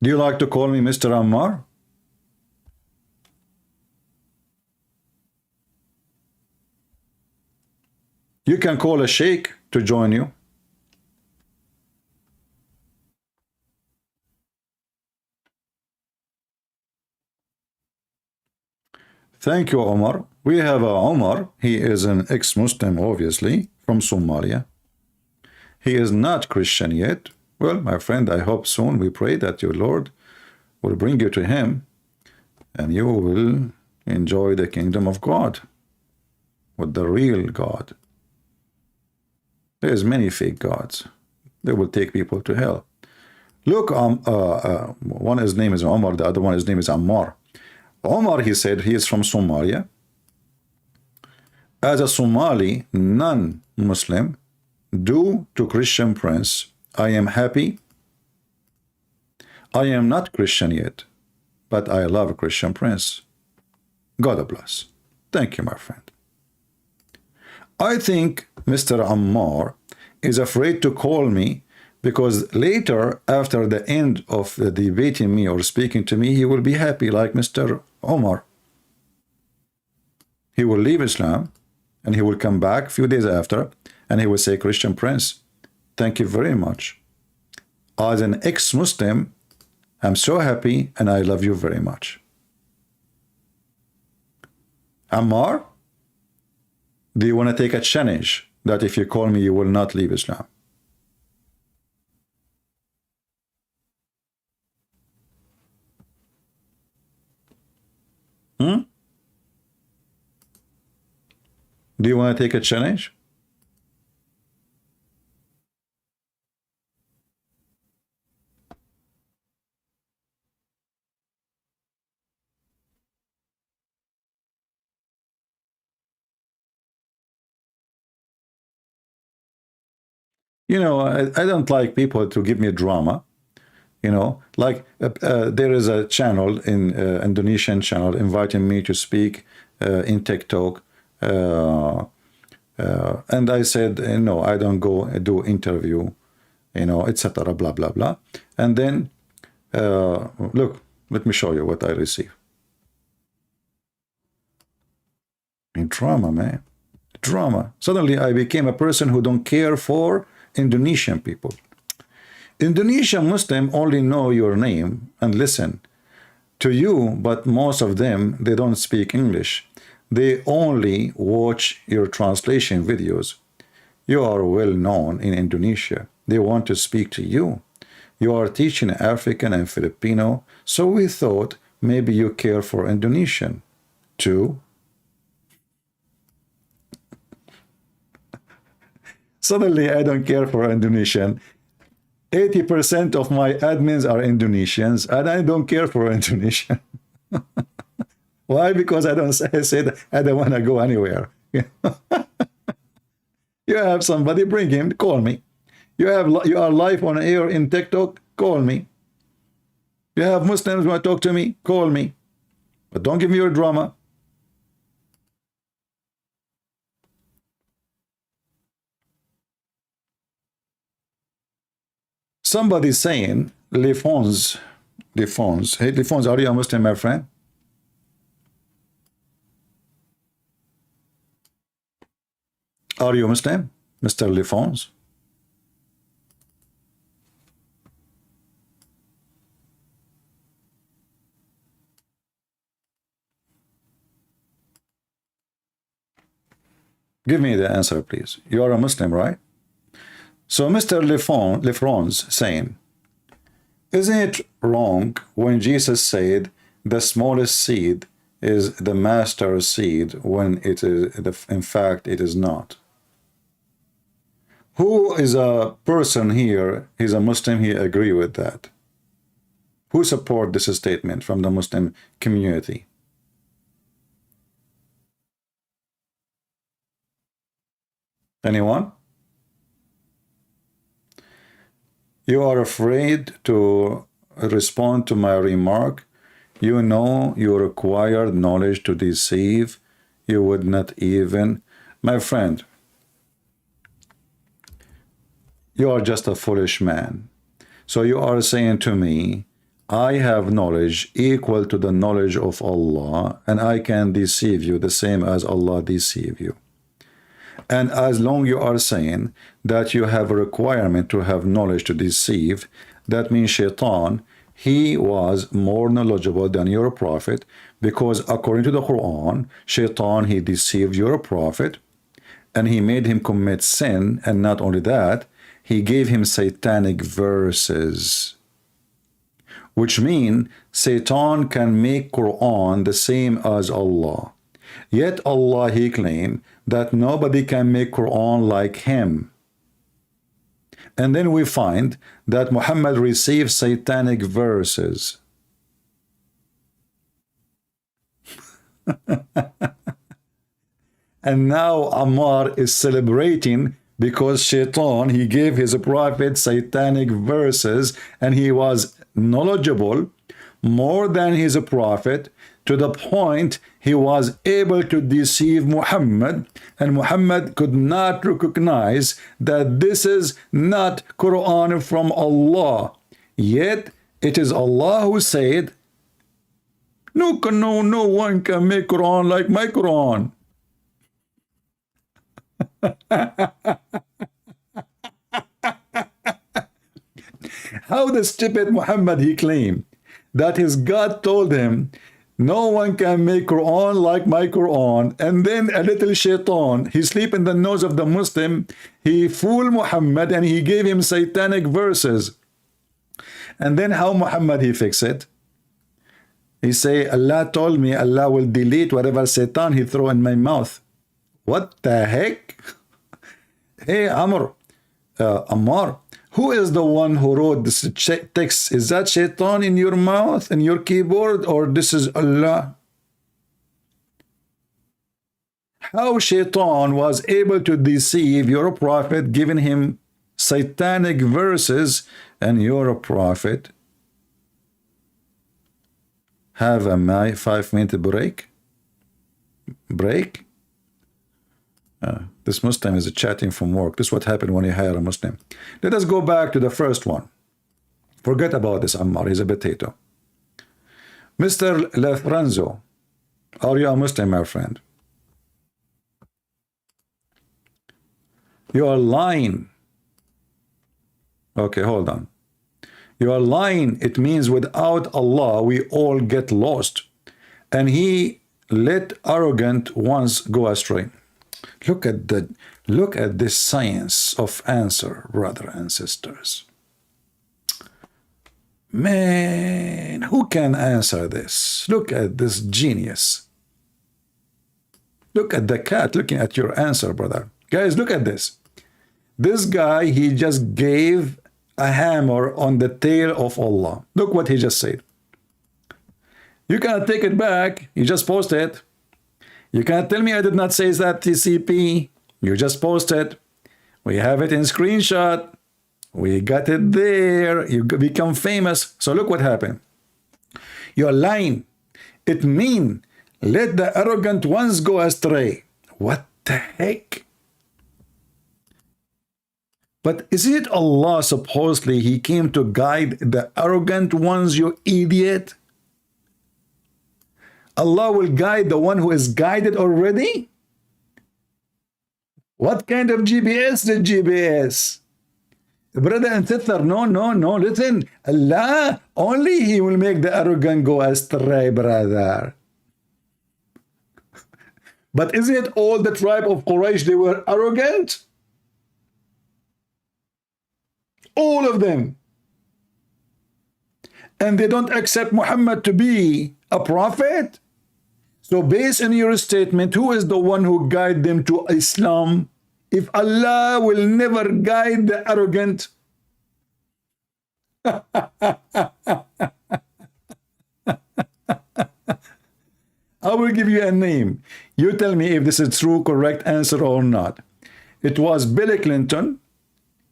Do you like to call me Mr. Ammar? You can call a sheikh to join you. Thank you, Omar. We have Omar. He is an ex-Muslim, obviously, from Somalia. He is not Christian yet. Well, my friend, I hope soon. We pray that your Lord will bring you to him and you will enjoy the kingdom of God with the real God. There's many fake gods. They will take people to hell. Look, one his name is Omar, the other one his name is Ammar. Omar, he said he is from Somalia. As a Somali non-Muslim, due to Christian prince, I am happy. I am not Christian yet, but I love Christian prince. God bless. Thank you, my friend. I think Mr. Ammar is afraid to call me because later, after the end of the debating me or speaking to me, he will be happy like Mr. Omar. He will leave Islam and he will come back a few days after and he will say, Christian prince, thank you very much. As an ex-Muslim, I'm so happy and I love you very much. Ammar, do you want to take a challenge that if you call me, you will not leave Islam? Do you want to take a challenge? You know, I don't like people to give me drama. You know, like there is a channel in Indonesian channel inviting me to speak in TikTok. And I said, no, I don't go do interview, you know, etc. Blah, blah, blah. And then, look, let me show you what I receive. In drama, man. Drama. Suddenly I became a person who don't care for Indonesian people. Indonesian Muslim only know your name and listen to you, but most of them, they don't speak English. They only watch your translation videos. You are well known in Indonesia. They want to speak to you. You are teaching African and Filipino, so we thought maybe you care for Indonesian too. Suddenly I don't care for Indonesian. 80% of my admins are Indonesians, and I don't care for Indonesian. Why? Because I don't say that I don't want to go anywhere. You have somebody, bring him, call me. You are live on air in TikTok, call me. You have Muslims want to talk to me, call me. But don't give me your drama. Somebody's saying, Lefons. Hey, Lefons, are you a Muslim, my friend? Are you Muslim, Mr. Lefons? Give me the answer, please. You are a Muslim, right? So Mr. Lefron's saying, isn't it wrong when Jesus said the smallest seed is the master seed when it is, in fact, it is not? Who is a person here, he's a Muslim, he agree with that? Who support this statement from the Muslim community? Anyone? You are afraid to respond to my remark. You know you require knowledge to deceive. You would not even. My friend, you are just a foolish man. So you are saying to me, I have knowledge equal to the knowledge of Allah, and I can deceive you the same as Allah deceive you. And as long you are saying that you have a requirement to have knowledge to deceive, that means Shaitan, he was more knowledgeable than your prophet, because according to the Quran, Shaitan, he deceived your prophet, and he made him commit sin, and not only that, he gave him satanic verses, which mean Satan can make Quran the same as Allah. Yet Allah, he claimed that nobody can make Quran like him. And then we find that Muhammad received satanic verses. And now Ammar is celebrating because Shaitan, he gave his prophet satanic verses, and he was knowledgeable more than his prophet, to the point he was able to deceive Muhammad, and Muhammad could not recognize that this is not Quran from Allah. Yet it is Allah who said, no one can make Quran like my Quran. How the stupid Muhammad, he claimed that his God told him, no one can make Quran like my Quran, and then a little Shaitan, he sleep in the nose of the Muslim, he fooled Muhammad and he gave him satanic verses. And then how Muhammad he fix it? He say, Allah told me Allah will delete whatever Satan he throw in my mouth. What the heck? Hey Ammar, who is the one who wrote this text? Is that Shaitan in your mouth, in your keyboard, or this is Allah? How Shaitan was able to deceive your prophet, giving him satanic verses, and your prophet have a 5-minute break? This Muslim is chatting from work. This is what happened when you hire a Muslim. Let us go back to the first one. Forget about this Ammar, he's a potato. Mr. Lefranzo, are you a Muslim, my friend? You are lying. Okay, hold on. You are lying. It means without Allah, we all get lost. And he let arrogant ones go astray. Look at this science of answer, brother and sisters. Man, who can answer this? Look at this genius. Look at the cat looking at your answer, brother. Guys, look at this. This guy, he just gave a hammer on the tail of Allah. Look what he just said. You cannot take it back. You just post it. You can't tell me I did not say that TCP. You just posted. We have it in screenshot. We got it there. You become famous. So look what happened. You're lying. It means let the arrogant ones go astray. What the heck? But is it Allah supposedly he came to guide the arrogant ones, you idiot? Allah will guide the one who is guided already? What kind of GPS is GPS? Brother and sister, no, listen. Allah, only he will make the arrogant go astray, brother. But isn't it all the tribe of Quraysh, they were arrogant? All of them. And they don't accept Muhammad to be a prophet? So based on your statement, who is the one who guide them to Islam? If Allah will never guide the arrogant. I will give you a name. You tell me if this is true, correct answer or not. It was Bill Clinton,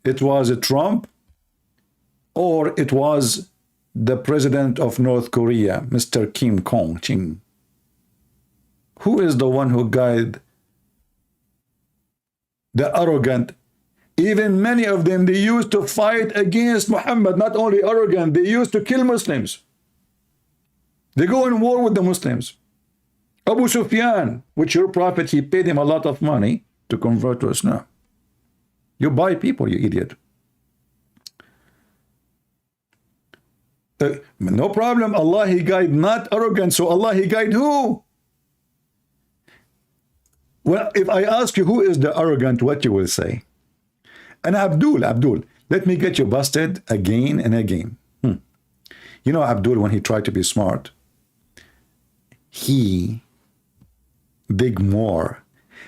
it was Trump, or it was the president of North Korea, Mr. Kim Jong-un. Who is the one who guide the arrogant? Even many of them, they used to fight against Muhammad. Not only arrogant, they used to kill Muslims. They go in war with the Muslims. Abu Sufyan, which your prophet, he paid him a lot of money to convert to Islam. You buy people, you idiot. No problem. Allah, he guide not arrogant. So Allah, he guide who? Well, if I ask you who is the arrogant, what you will say? And Abdool, let me get you busted again and again. You know Abdool, when he tried to be smart, he dig more.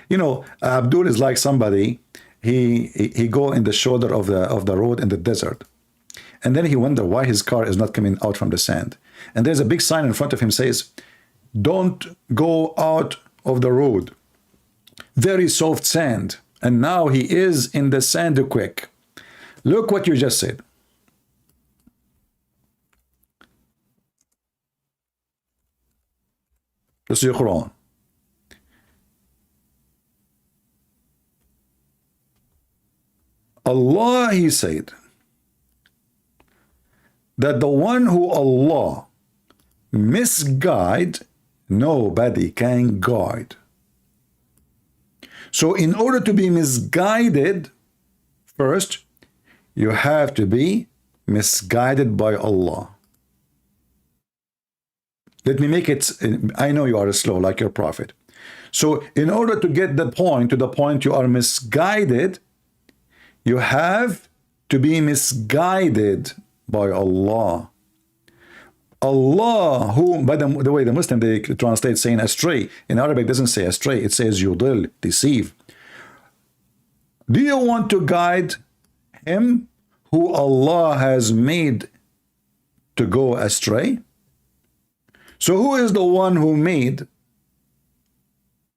You know, Abdool is like somebody, he go in the shoulder of the road in the desert. And then he wonder why his car is not coming out from the sand. And there's a big sign in front of him says, don't go out of the road. Very soft sand. And now he is in the sand quick. Look what you just said. This is your Quran. Allah, he said, that the one who Allah misguide, nobody can guide. So in order to be misguided, first, you have to be misguided by Allah. Let me make it, I know you are slow like your prophet. So in order to get the point, to the point you are misguided, you have to be misguided by Allah. Allah, who, by the way, the Muslim, they translate saying astray. In Arabic, it doesn't say astray. It says yudil, deceive. Do you want to guide him who Allah has made to go astray? So who is the one who made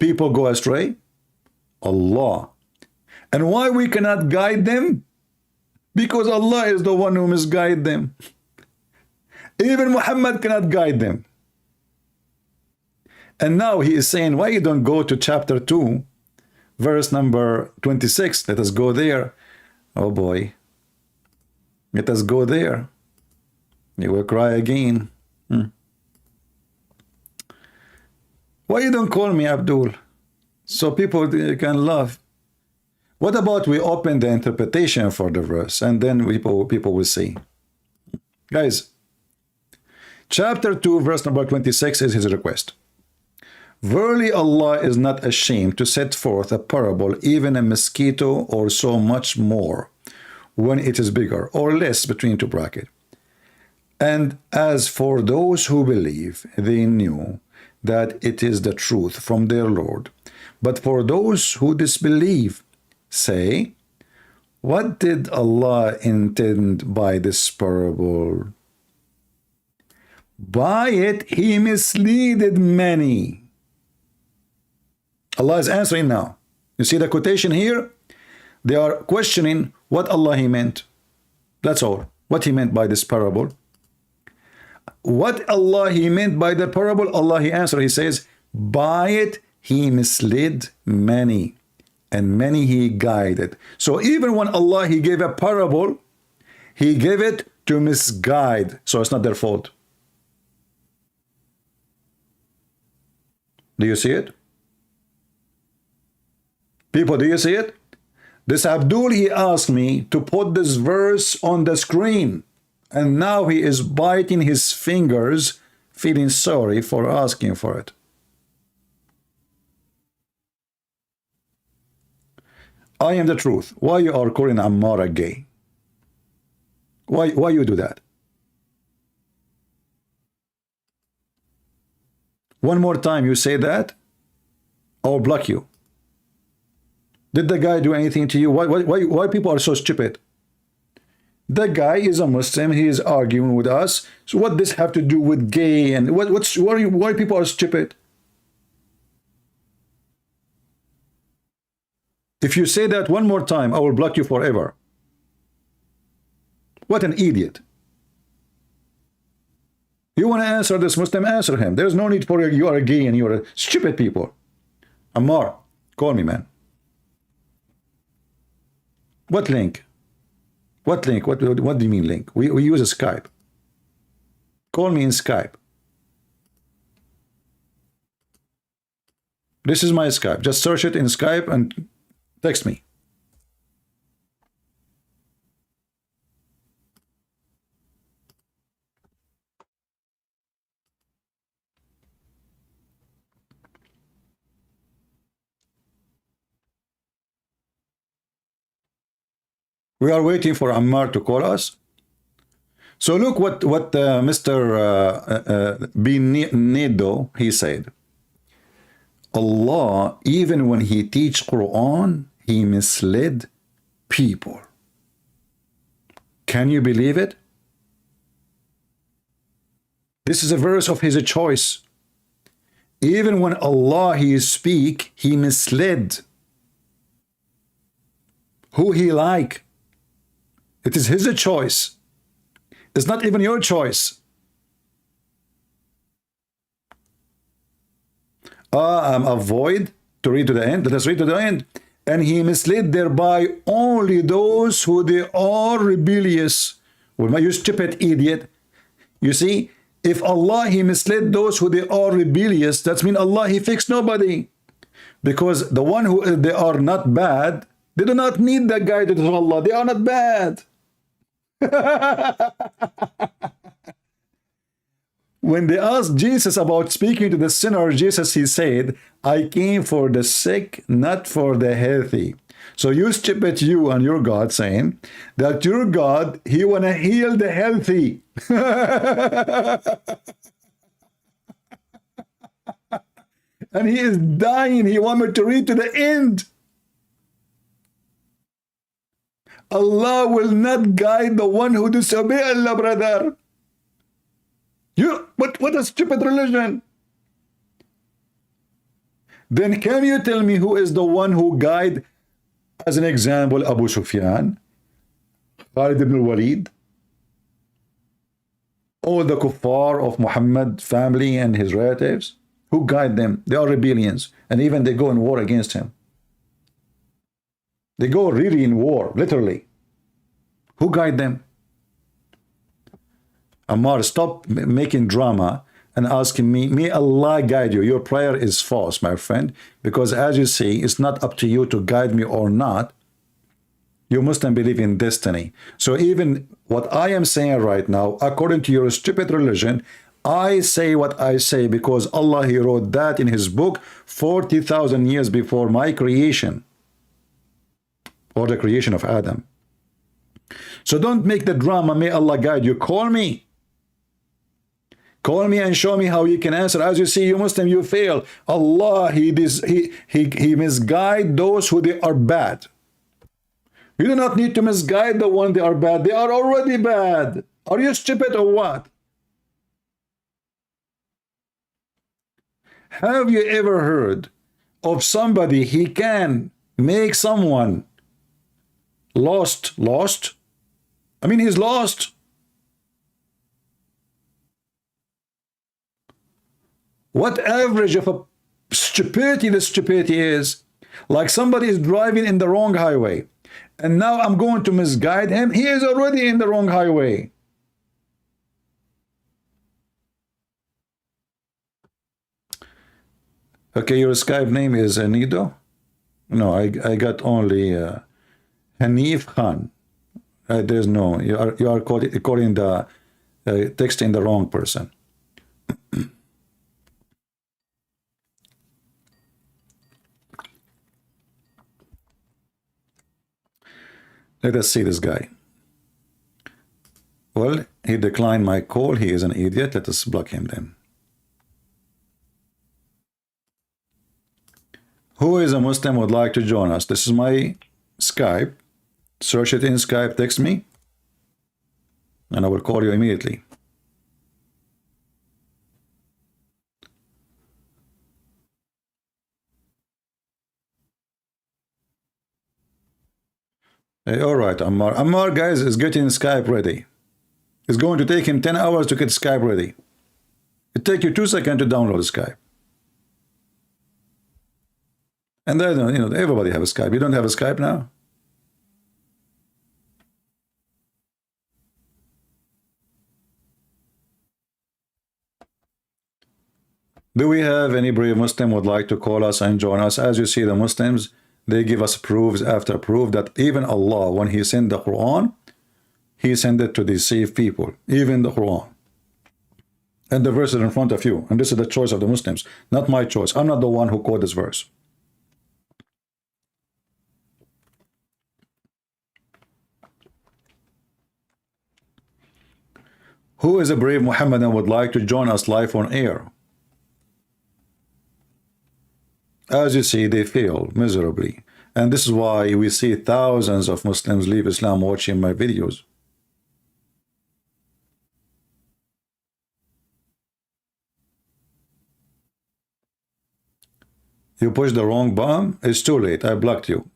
people go astray? Allah. And why we cannot guide them? Because Allah is the one who misguide them. Even Muhammad cannot guide them. And now he is saying, why you don't go to chapter 2, verse number 26? Let us go there. Oh boy. Let us go there. You will cry again. Why you don't call me Abdool? So people can laugh. What about we open the interpretation for the verse and then people will see. Guys, chapter 2, verse number 26 is his request. Verily Allah is not ashamed to set forth a parable, even a mosquito or so much more, when it is bigger or less between two brackets. And as for those who believe, they knew that it is the truth from their Lord. But for those who disbelieve, say, what did Allah intend by this parable? By it he misleaded many. Allah is answering now. You see the quotation here? They are questioning what Allah he meant. That's all. What he meant by this parable. What Allah he meant by the parable, Allah he answered. He says, by it he misled many, and many he guided. So even when Allah he gave a parable, he gave it to misguide. So it's not their fault. Do you see it? People, do you see it? This Abdool, he asked me to put this verse on the screen. And now he is biting his fingers, feeling sorry for asking for it. I am the truth. Why you are calling Ammar a gay? Why you do that? One more time you say that, I'll block you. Did the guy do anything to you? Why people are so stupid? The guy is a Muslim. He is arguing with us. So what does this have to do with gay? And why people are stupid? If you say that one more time, I will block you forever. What an idiot. You want to answer this Muslim, answer him. There's no need for you are gay and you are stupid people. Ammar, call me, man. What link? What link? What do you mean link? We use a Skype. Call me in Skype. This is my Skype. Just search it in Skype and text me. We are waiting for Ammar to call us. So look what Mr. Binedo, he said. Allah, even when he teach Quran, he misled people. Can you believe it? This is a verse of his choice. Even when Allah he speak, he misled who he like. It is his choice. It's not even your choice. Avoid to read to the end. Let us read to the end. And he misled thereby only those who they are rebellious. Well, you stupid idiot. You see, if Allah he misled those who they are rebellious, that means Allah he fixed nobody. Because the one who they are not bad, they do not need that guidance of Allah. They are not bad. When they asked Jesus about speaking to the sinner, Jesus he said, I came for the sick, not for the healthy. So you stupid you and your God saying that your God, he want to heal the healthy. And he is dying. He want me to read to the end. Allah will not guide the one who disobey Allah, brother. What a stupid religion. Then can you tell me who is the one who guide, as an example, Abu Sufyan, Khalid ibn al-Walid, all the kuffar of Muhammad family and his relatives? Who guide them? They are rebellions, and even they go in war against him. They go really in war, literally. Who guide them? Ammar, stop making drama and asking me, may Allah guide you. Your prayer is false, my friend, because as you see, it's not up to you to guide me or not. You Muslim believe in destiny. So even what I am saying right now, according to your stupid religion, I say what I say because Allah, he wrote that in his book 40,000 years before my creation, or the creation of Adam. So don't make the drama, may Allah guide you. Call me. Call me and show me how you can answer. As you see, you Muslim, you fail. Allah, he misguide those who they are bad. You do not need to misguide the one they are bad. They are already bad. Are you stupid or what? Have you ever heard of somebody he can make someone lost? I mean, he's lost. What average of a stupidity the stupidity is? Like somebody is driving in the wrong highway, and now I'm going to misguide him. He is already in the wrong highway. Okay, your Skype name is Nido? No, I got only Hanif Khan. There's no, you are calling the texting the wrong person. Let us see this guy. Well, he declined my call. He is an idiot. Let us block him then. Who is a Muslim would like to join us? This is my Skype. Search it in Skype, text me, and I will call you immediately. Hey, all right, Ammar, guys, is getting Skype ready. It's going to take him 10 hours to get Skype ready. It takes you 2 seconds to download Skype. And then, you know, everybody have a Skype. You don't have a Skype now? Do we have any brave Muslim would like to call us and join us? As you see, the Muslims, they give us proofs after proof that even Allah, when He sent the Quran, He sent it to deceive people, even the Quran. And the verse is in front of you. And this is the choice of the Muslims, not my choice. I'm not the one who quote this verse. Who is a brave Muhammadan would like to join us live on air? As you see, they fail miserably. And this is why we see thousands of Muslims leave Islam watching my videos. You pushed the wrong button? It's too late. I blocked you.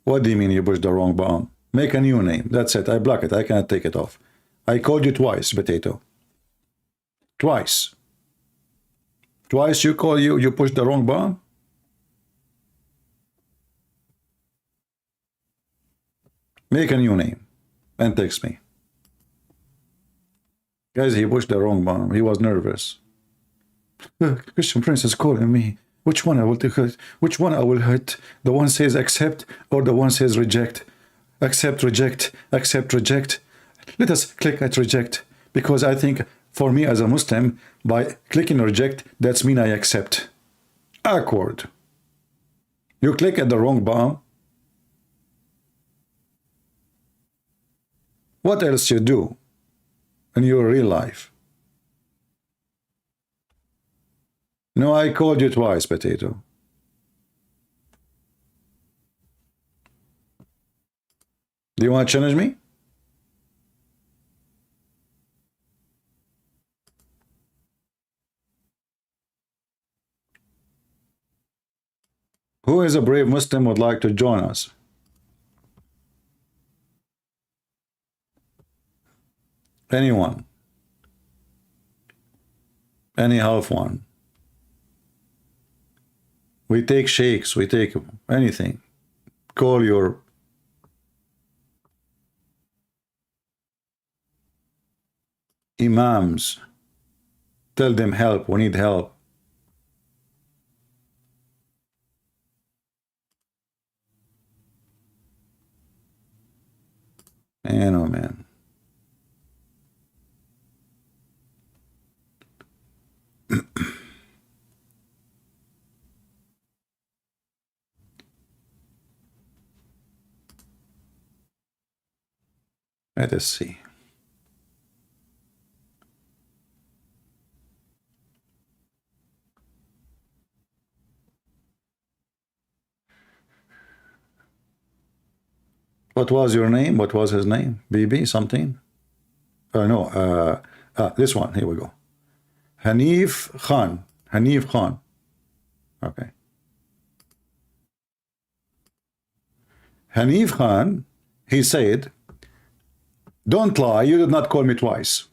What do you mean you pushed the wrong button? Make a new name. That's it. I block it. I cannot take it off. I called you twice, Potato. Twice. Twice you pushed the wrong button? Make a new name and text me. Guys, he pushed the wrong button. He was nervous. Christian Prince is calling me. Which one I will take? Which one I will hit? The one says accept or the one says reject? Accept, reject, accept, reject. Let us click at reject, because I think for me as a Muslim, by clicking reject, that's mean I accept. Awkward. You click at the wrong button. What else you do in your real life? No, I called you twice, Potato. Do you want to challenge me? Who is a brave Muslim would like to join us? Anyone? Any half one? We take sheikhs, we take anything. Call your imams. Tell them help, we need help. Man, oh man. Let us see. What was your name? What was his name? BB something? No, this one. Here we go. Hanif Khan. Hanif Khan. Okay. Hanif Khan, he said, don't lie, you did not call me twice.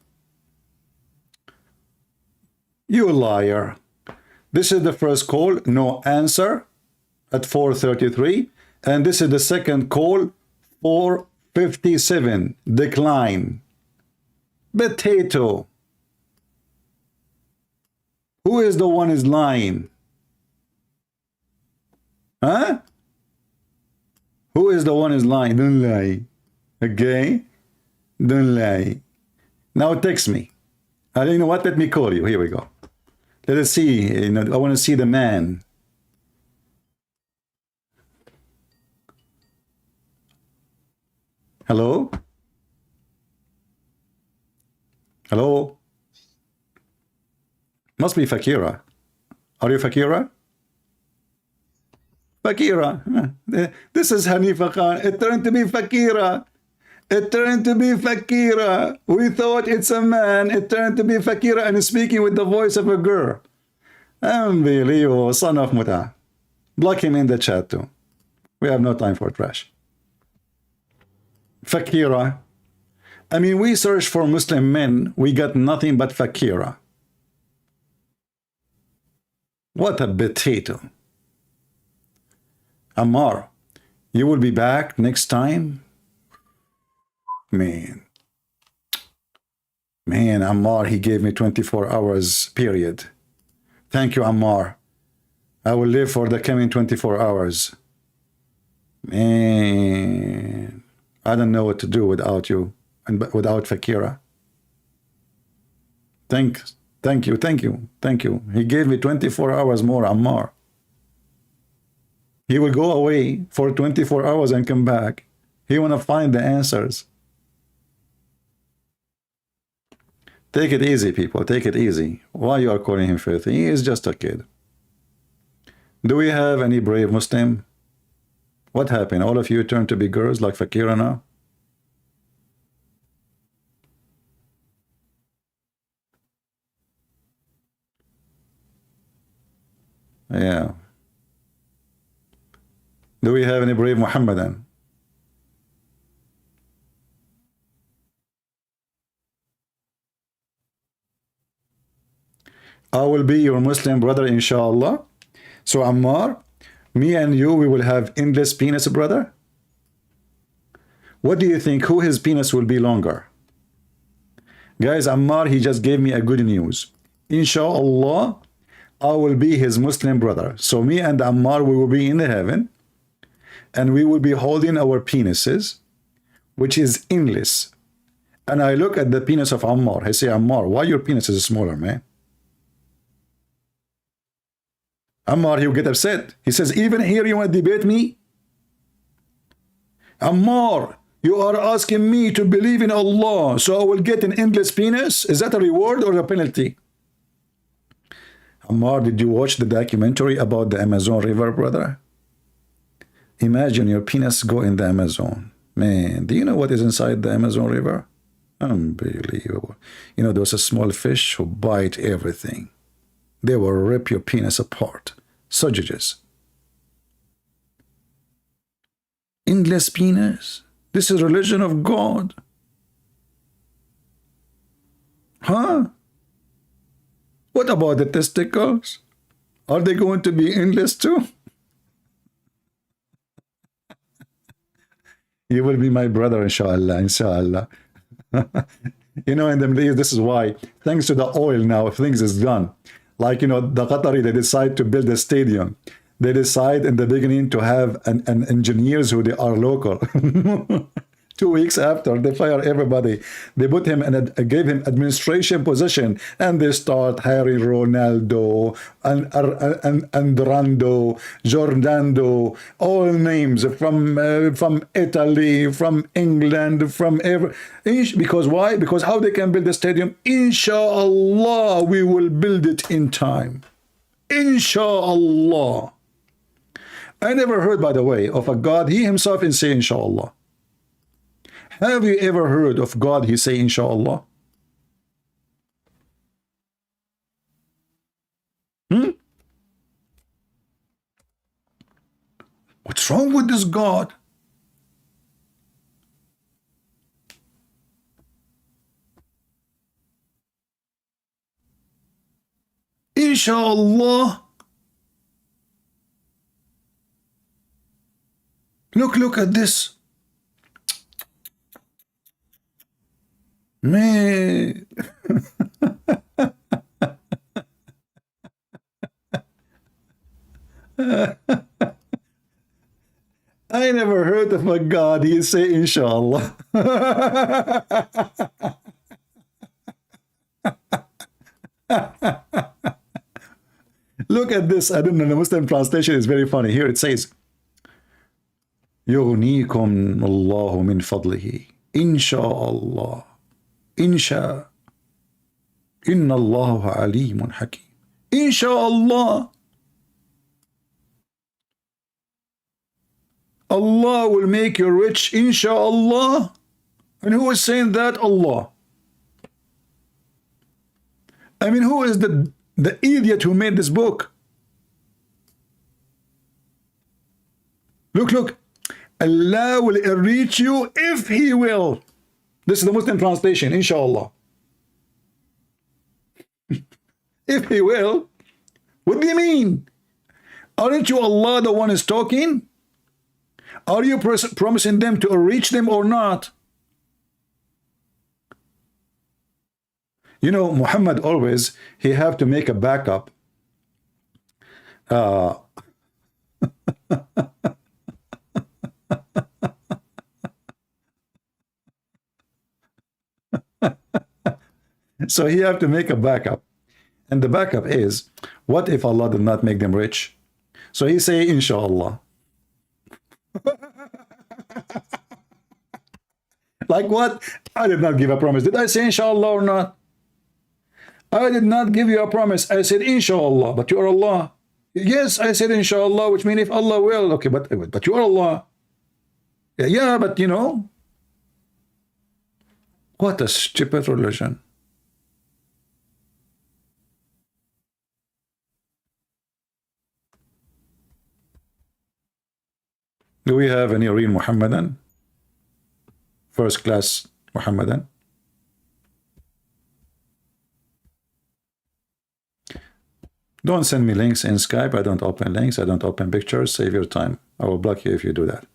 You liar. This is the first call, no answer, at 4:33. And this is the second call, 4:57, decline. Potato. Who is the one is lying? Huh? Who is the one is lying? Don't lie. Okay? Don't lie. Now text me. You know what? Let me call you. Here we go. Let us see. You know, I want to see the man. Hello? Hello? Must be Fakira. Are you Fakira? Fakira. This is Hanifa Khan. It turned to be Fakira. It turned to be Fakira. We thought it's a man. It turned to be Fakira and is speaking with the voice of a girl. Unbelievable. Son of Muta. Block him in the chat too. We have no time for trash. Fakira. I mean, we search for Muslim men. We got nothing but Fakira. What a potato. Ammar, you will be back next time? Man, Ammar, he gave me 24 hours period. Thank you, Ammar. I will live for the coming 24 hours. Man, I don't know what to do without you and without Fakira. Thank you. He gave me 24 hours more, Ammar. He will go away for 24 hours and come back. He want to find the answers. Take it easy, people. Take it easy. Why you are calling him filthy? He is just a kid. Do we have any brave Muslim? What happened? All of you turned to be girls like Fakira now? Yeah. Do we have any brave Muhammadan? I will be your Muslim brother, inshallah. So Ammar, me and you, we will have endless penis, brother. What do you think? Who his penis will be longer? Guys, Ammar, he just gave me a good news. Inshallah, I will be his Muslim brother. So me and Ammar, we will be in the heaven. And we will be holding our penises, which is endless. And I look at the penis of Ammar. I say, Ammar, why your penis is smaller, man? Ammar, he'll get upset. He says, even here you want to debate me? Ammar, you are asking me to believe in Allah, so I will get an endless penis? Is that a reward or a penalty? Ammar, did you watch the documentary about the Amazon River, brother? Imagine your penis go in the Amazon. Man, do you know what is inside the Amazon River? Unbelievable. You know, those small fish who bite everything. They will rip your penis apart. Sausages. Endless penis. This is religion of God. Huh? What about the testicles? Are they going to be endless too? You will be my brother, inshallah, inshallah. You know, in the Middle East, this is why, thanks to the oil now, things is done. Like, you know, the Qatari, they decide to build a stadium. They decide in the beginning to have an engineers who they are local. 2 weeks after, they fire everybody. They put him and gave him administration position, and they start hiring Ronaldo and Rando, Giordano, all names from Italy, from England, from because why? Because how they can build a stadium? Inshallah, we will build it in time. Inshallah. I never heard, by the way, of a God. He himself is saying inshallah. Have you ever heard of God, he say, inshallah? What's wrong with this God? Inshallah. Look at this. Man. I never heard of a God, he say inshallah. Look at this. I don't know, the Muslim translation is very funny. Here it says, يغنيكم الله من فضله إن شاء الله إن شاء إن الله عليم حكيم. إن شاء الله. Allah will make you rich, inshallah. And who is saying that? Allah. I mean, who is the idiot who made this book? Look. Allah will enrich you if He will. This is the Muslim translation, inshallah. If He will. What do you mean? Aren't you Allah the one is talking? Are you promising them to reach them or not? You know, Muhammad always, he have to make a backup. So he have to make a backup. And the backup is, what if Allah did not make them rich? So he say, inshallah. Like what? I did not give a promise. Did I say inshallah or not? I did not give you a promise. I said inshallah, but you are Allah. Yes, I said inshallah, which means if Allah will. Okay, but you are Allah. Yeah, but you know, what a stupid religion. Do we have any real Muhammadan? First class Muhammadan? Don't send me links in Skype. I don't open links. I don't open pictures. Save your time. I will block you if you do that.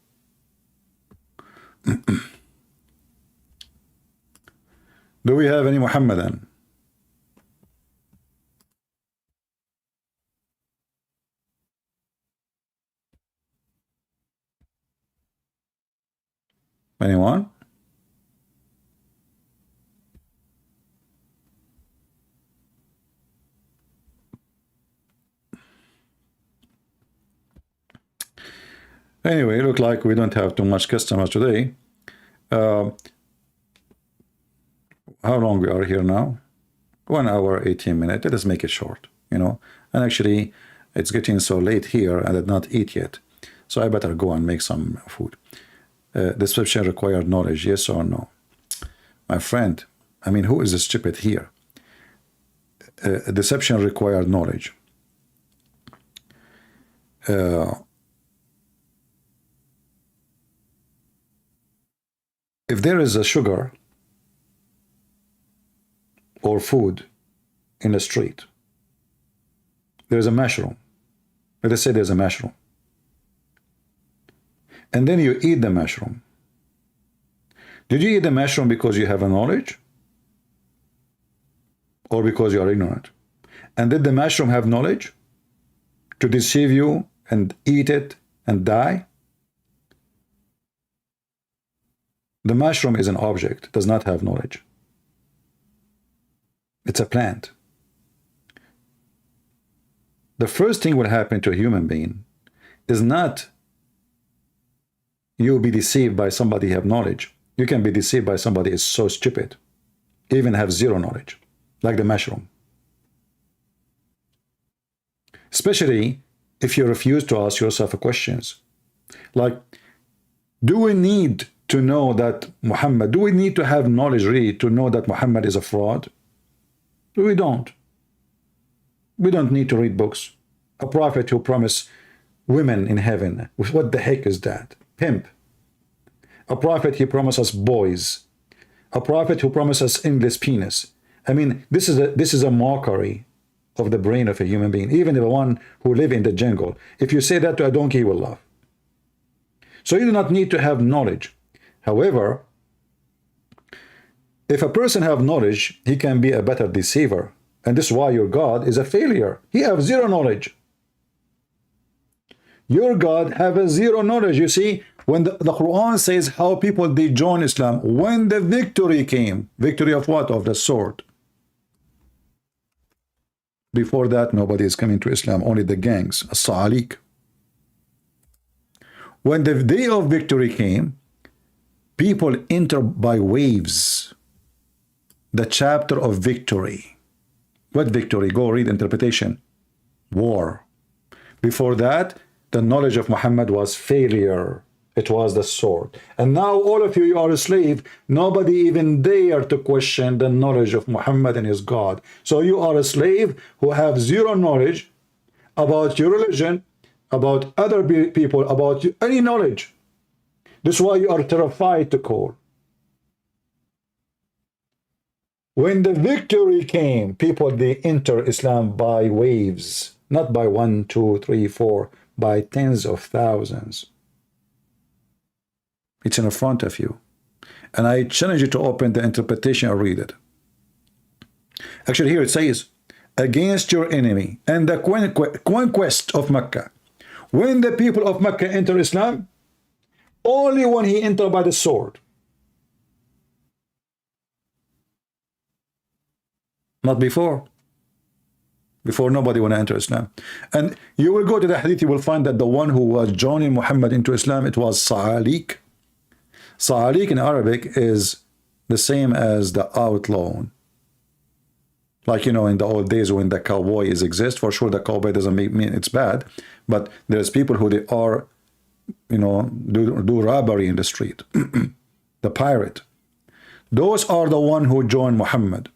Do we have any Muhammadan? Anyone? Anyway, look like we don't have too much customers today. How long we are here now? 1 hour, 18 minutes. Let us make it short, you know. And actually, it's getting so late here. I did not eat yet. So I better go and make some food. Deception required knowledge, yes or no? My friend, I mean, who is the stupid here? Deception required knowledge. If there is a sugar or food in the street, there's a mushroom. Let us say there's a mushroom. And then you eat the mushroom. Did you eat the mushroom because you have a knowledge? Or because you are ignorant? And did the mushroom have knowledge to deceive you and eat it and die? The mushroom is an object, does not have knowledge. It's a plant. The first thing will happen to a human being is not you be deceived by somebody who have knowledge. You can be deceived by somebody who is so stupid, even have zero knowledge, like the mushroom. Especially if you refuse to ask yourself questions. Like, do we need to know that Muhammad, do we need to have knowledge really to know that Muhammad is a fraud? We don't. We don't need to read books. A prophet who promised women in heaven. What the heck is that? Pimp. A prophet he promised us boys. A prophet who promised us endless penis. I mean, this is a mockery of the brain of a human being. Even the one who live in the jungle. If you say that to a donkey, he will laugh. So you do not need to have knowledge. However, if a person have knowledge, he can be a better deceiver. And this is why your God is a failure. He have zero knowledge. Your God have a zero knowledge. You see, when the Quran says how people they join Islam, when the victory came, victory of what? Of the sword. Before that, nobody is coming to Islam, only the gangs, as-sa'alik. When the day of victory came, people enter by waves. The chapter of victory. What victory? Go read interpretation. War. Before that, the knowledge of Muhammad was failure. It was the sword. And now all of you, you are a slave. Nobody even dare to question the knowledge of Muhammad and his God. So you are a slave who have zero knowledge about your religion, about other people, about any knowledge. This is why you are terrified to call. When the victory came, people, they enter Islam by waves, not by 1, 2, 3, 4, by tens of thousands. It's in front of you. And I challenge you to open the interpretation or read it. Actually, here it says, against your enemy and the conquest of Mecca. When the people of Mecca enter Islam, only when he entered by the sword. Not before. Before, nobody want to enter Islam. And you will go to the hadith, you will find that the one who was joining Muhammad into Islam, it was Sa'alik. Sa'alik in Arabic is the same as the outlaw. Like, you know, in the old days when the cowboy exist, for sure the cowboy doesn't mean it's bad, but there's people who they are, you know, do robbery in the street. The pirate. Those are the one who joined Muhammad.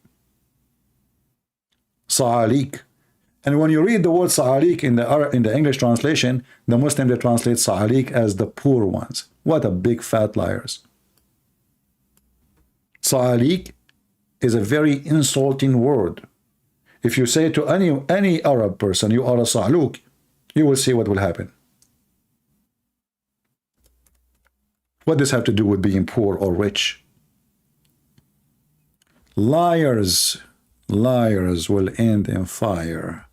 Sa'alik. And when you read the word Sa'alik in the English translation, the Muslim, they translate Sa'alik as the poor ones. What a big fat liars. Sa'alik is a very insulting word. If you say to any Arab person, you are a Sa'luk, you will see what will happen. What does this have to do with being poor or rich? Liars, liars will end in fire.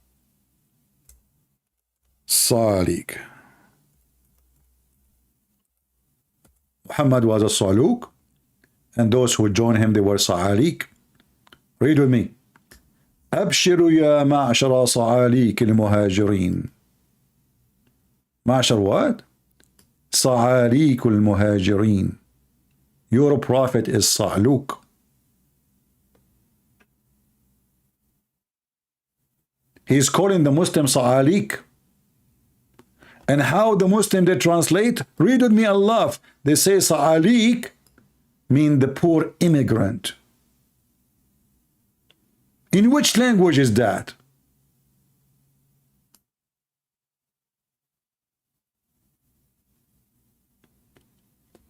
Sa'lik. Muhammad was a Sa'luk, and those who joined him, they were Sa'alik. Read with me. أبشروا يا معشر صعاليك المهاجرين. معشر what? صعاليك المهاجرين. Your prophet is Sa'luk. He's calling the Muslim Sa'alik. And how the Muslim they translate? Read with me Allah. They say Sa'alik mean the poor immigrant. In which language is that?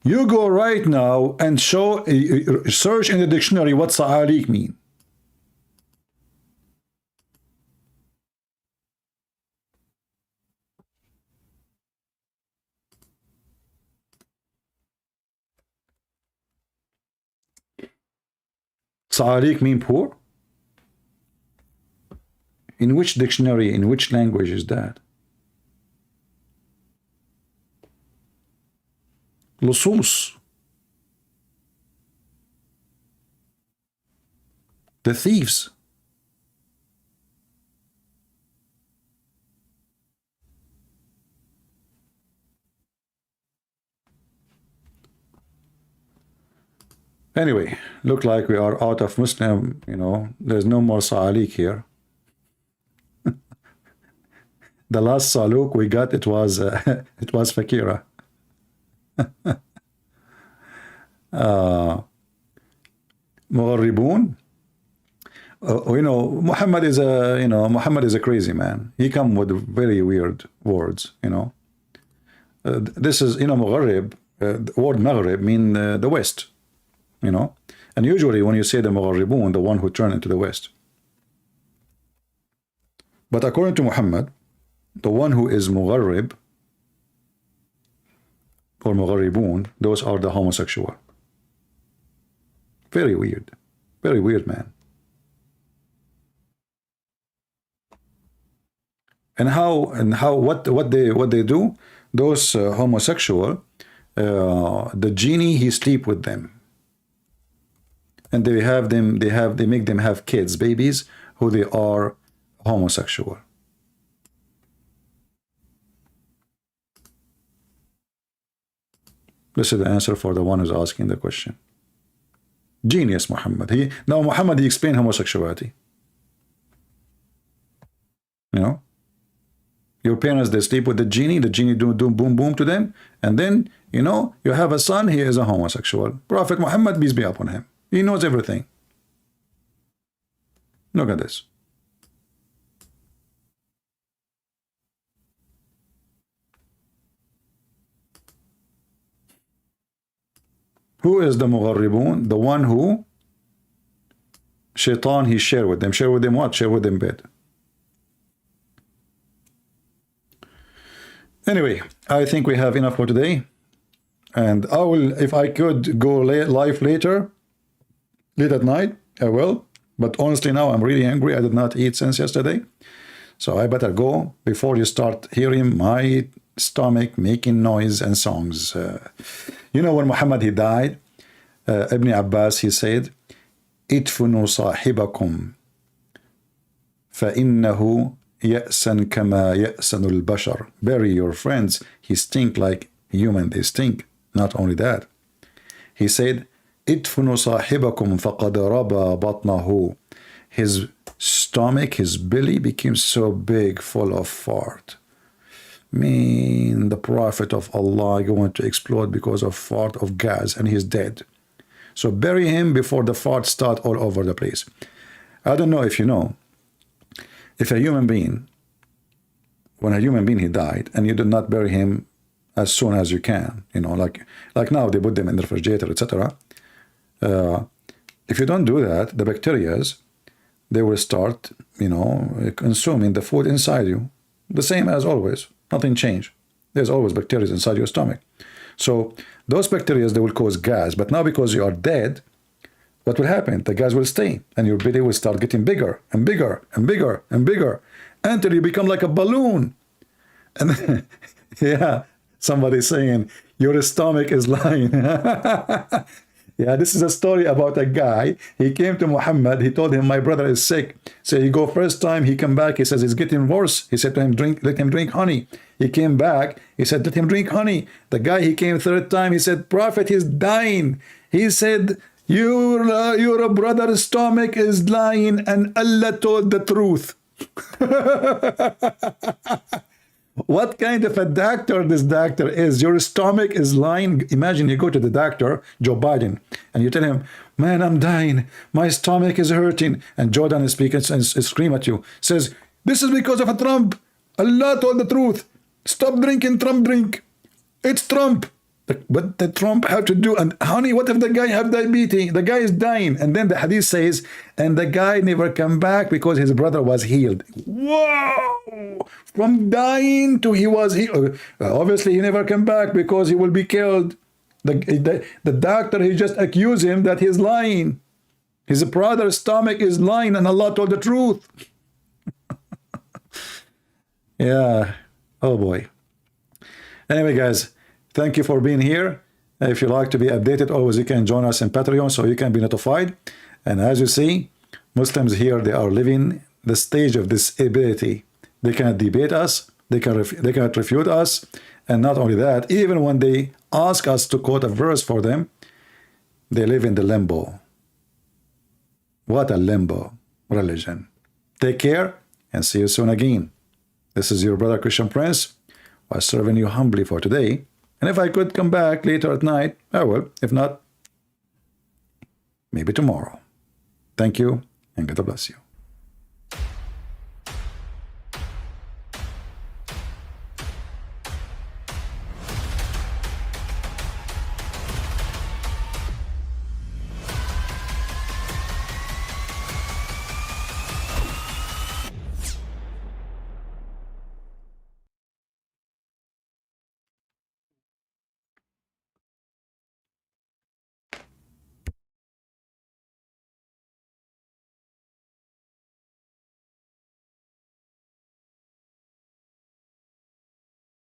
You go right now and search in the dictionary what Sa'alik mean. Sa'alik mean poor? In which dictionary, in which language is that? Lusus. The thieves. Anyway, look like we are out of Muslim, you know, there's no more Sa'alik here. The last Saluk we got, it was Fakira. Mugharribun. You know, Muhammad is a crazy man. He come with very weird words, you know. This is, you know, Mugharrib, the word Maghrib mean the West, you know. And usually when you say the Mugharribun, the one who turn into the West. But according to Muhammad, the one who is Mugharrib or Mugharribun, those are the homosexual. Very weird. Very weird, man. And what they do? Those homosexual, the genie, he sleep with them, and they make them have kids, babies, who they are homosexual. This is the answer for the one who's asking the question. Genius, Muhammad. Muhammad, he explained homosexuality. You know, your parents, they sleep with the genie do boom boom to them, and then, you know, you have a son, he is a homosexual. Prophet Muhammad, peace be upon him, he knows everything. Look at this. Who is the Mugharribun? The one who Shaitan, he share with them. Share with them what? Share with them bed. Anyway, I think we have enough for today. And I will, if I could go live later, late at night, I will. But honestly now, I'm really hungry. I did not eat since yesterday. So I better go before you start hearing my stomach making noise and songs. You know, when Muhammad, he died, Ibn Abbas, he said, idfunu sahibakum فإنه يأسن كما يأسن البشر. Bury your friends. He stink like human, they stink. Not only that, he said, idfunu sahibakum faqad raba batnahu. His stomach, his belly became so big, full of fart. The Prophet of Allah going to explode because of fart of gas, and he's dead. So bury him before the fart start all over the place. I don't know if you know, if a human being, when a human being he died, and you did not bury him as soon as you can, you know, like now they put them in the refrigerator, etc. If you don't do that, the bacterias, they will start, you know, consuming the food inside you, the same as always. Nothing changed. There's always bacteria inside your stomach. So those bacteria, they will cause gas. But now because you are dead, what will happen? The gas will stay, and your belly will start getting bigger and bigger and bigger and bigger until you become like a balloon. And then, yeah, somebody saying your stomach is lying. Yeah, this is a story about a guy. He came to Muhammad. He told him, my brother is sick. So he go first time. He come back. He says, it's getting worse. He said to him, let him drink honey. He came back. He said, let him drink honey. The guy, he came third time. He said, Prophet, he's dying. He said, your brother's stomach is lying, and Allah told the truth. What kind of a doctor this doctor is? Your stomach is lying. Imagine you go to the doctor, Joe Biden, and you tell him, man, I'm dying. My stomach is hurting. And Jordan is speaking and scream at you. Says, this is because of a Trump. Allah told the truth. Stop drinking Trump drink. It's Trump. What did Trump have to do? And honey, what if the guy have diabetes? The guy is dying. And then the hadith says, and the guy never come back because his brother was healed. Whoa! From dying to he was healed. Obviously, he never come back because he will be killed. The doctor, he just accused him that he's lying. His brother's stomach is lying, and Allah told the truth. Yeah. Oh, boy. Anyway, guys, thank you for being here. If you like to be updated, always you can join us in Patreon so you can be notified. And as you see, Muslims here, they are living the stage of disability. They cannot debate us. They cannot refute us. And not only that, even when they ask us to quote a verse for them, they live in the limbo. What a limbo religion. Take care and see you soon again. This is your brother Christian Prince, was serving you humbly for today. And if I could come back later at night, I will. If not, maybe tomorrow. Thank you, and God bless you.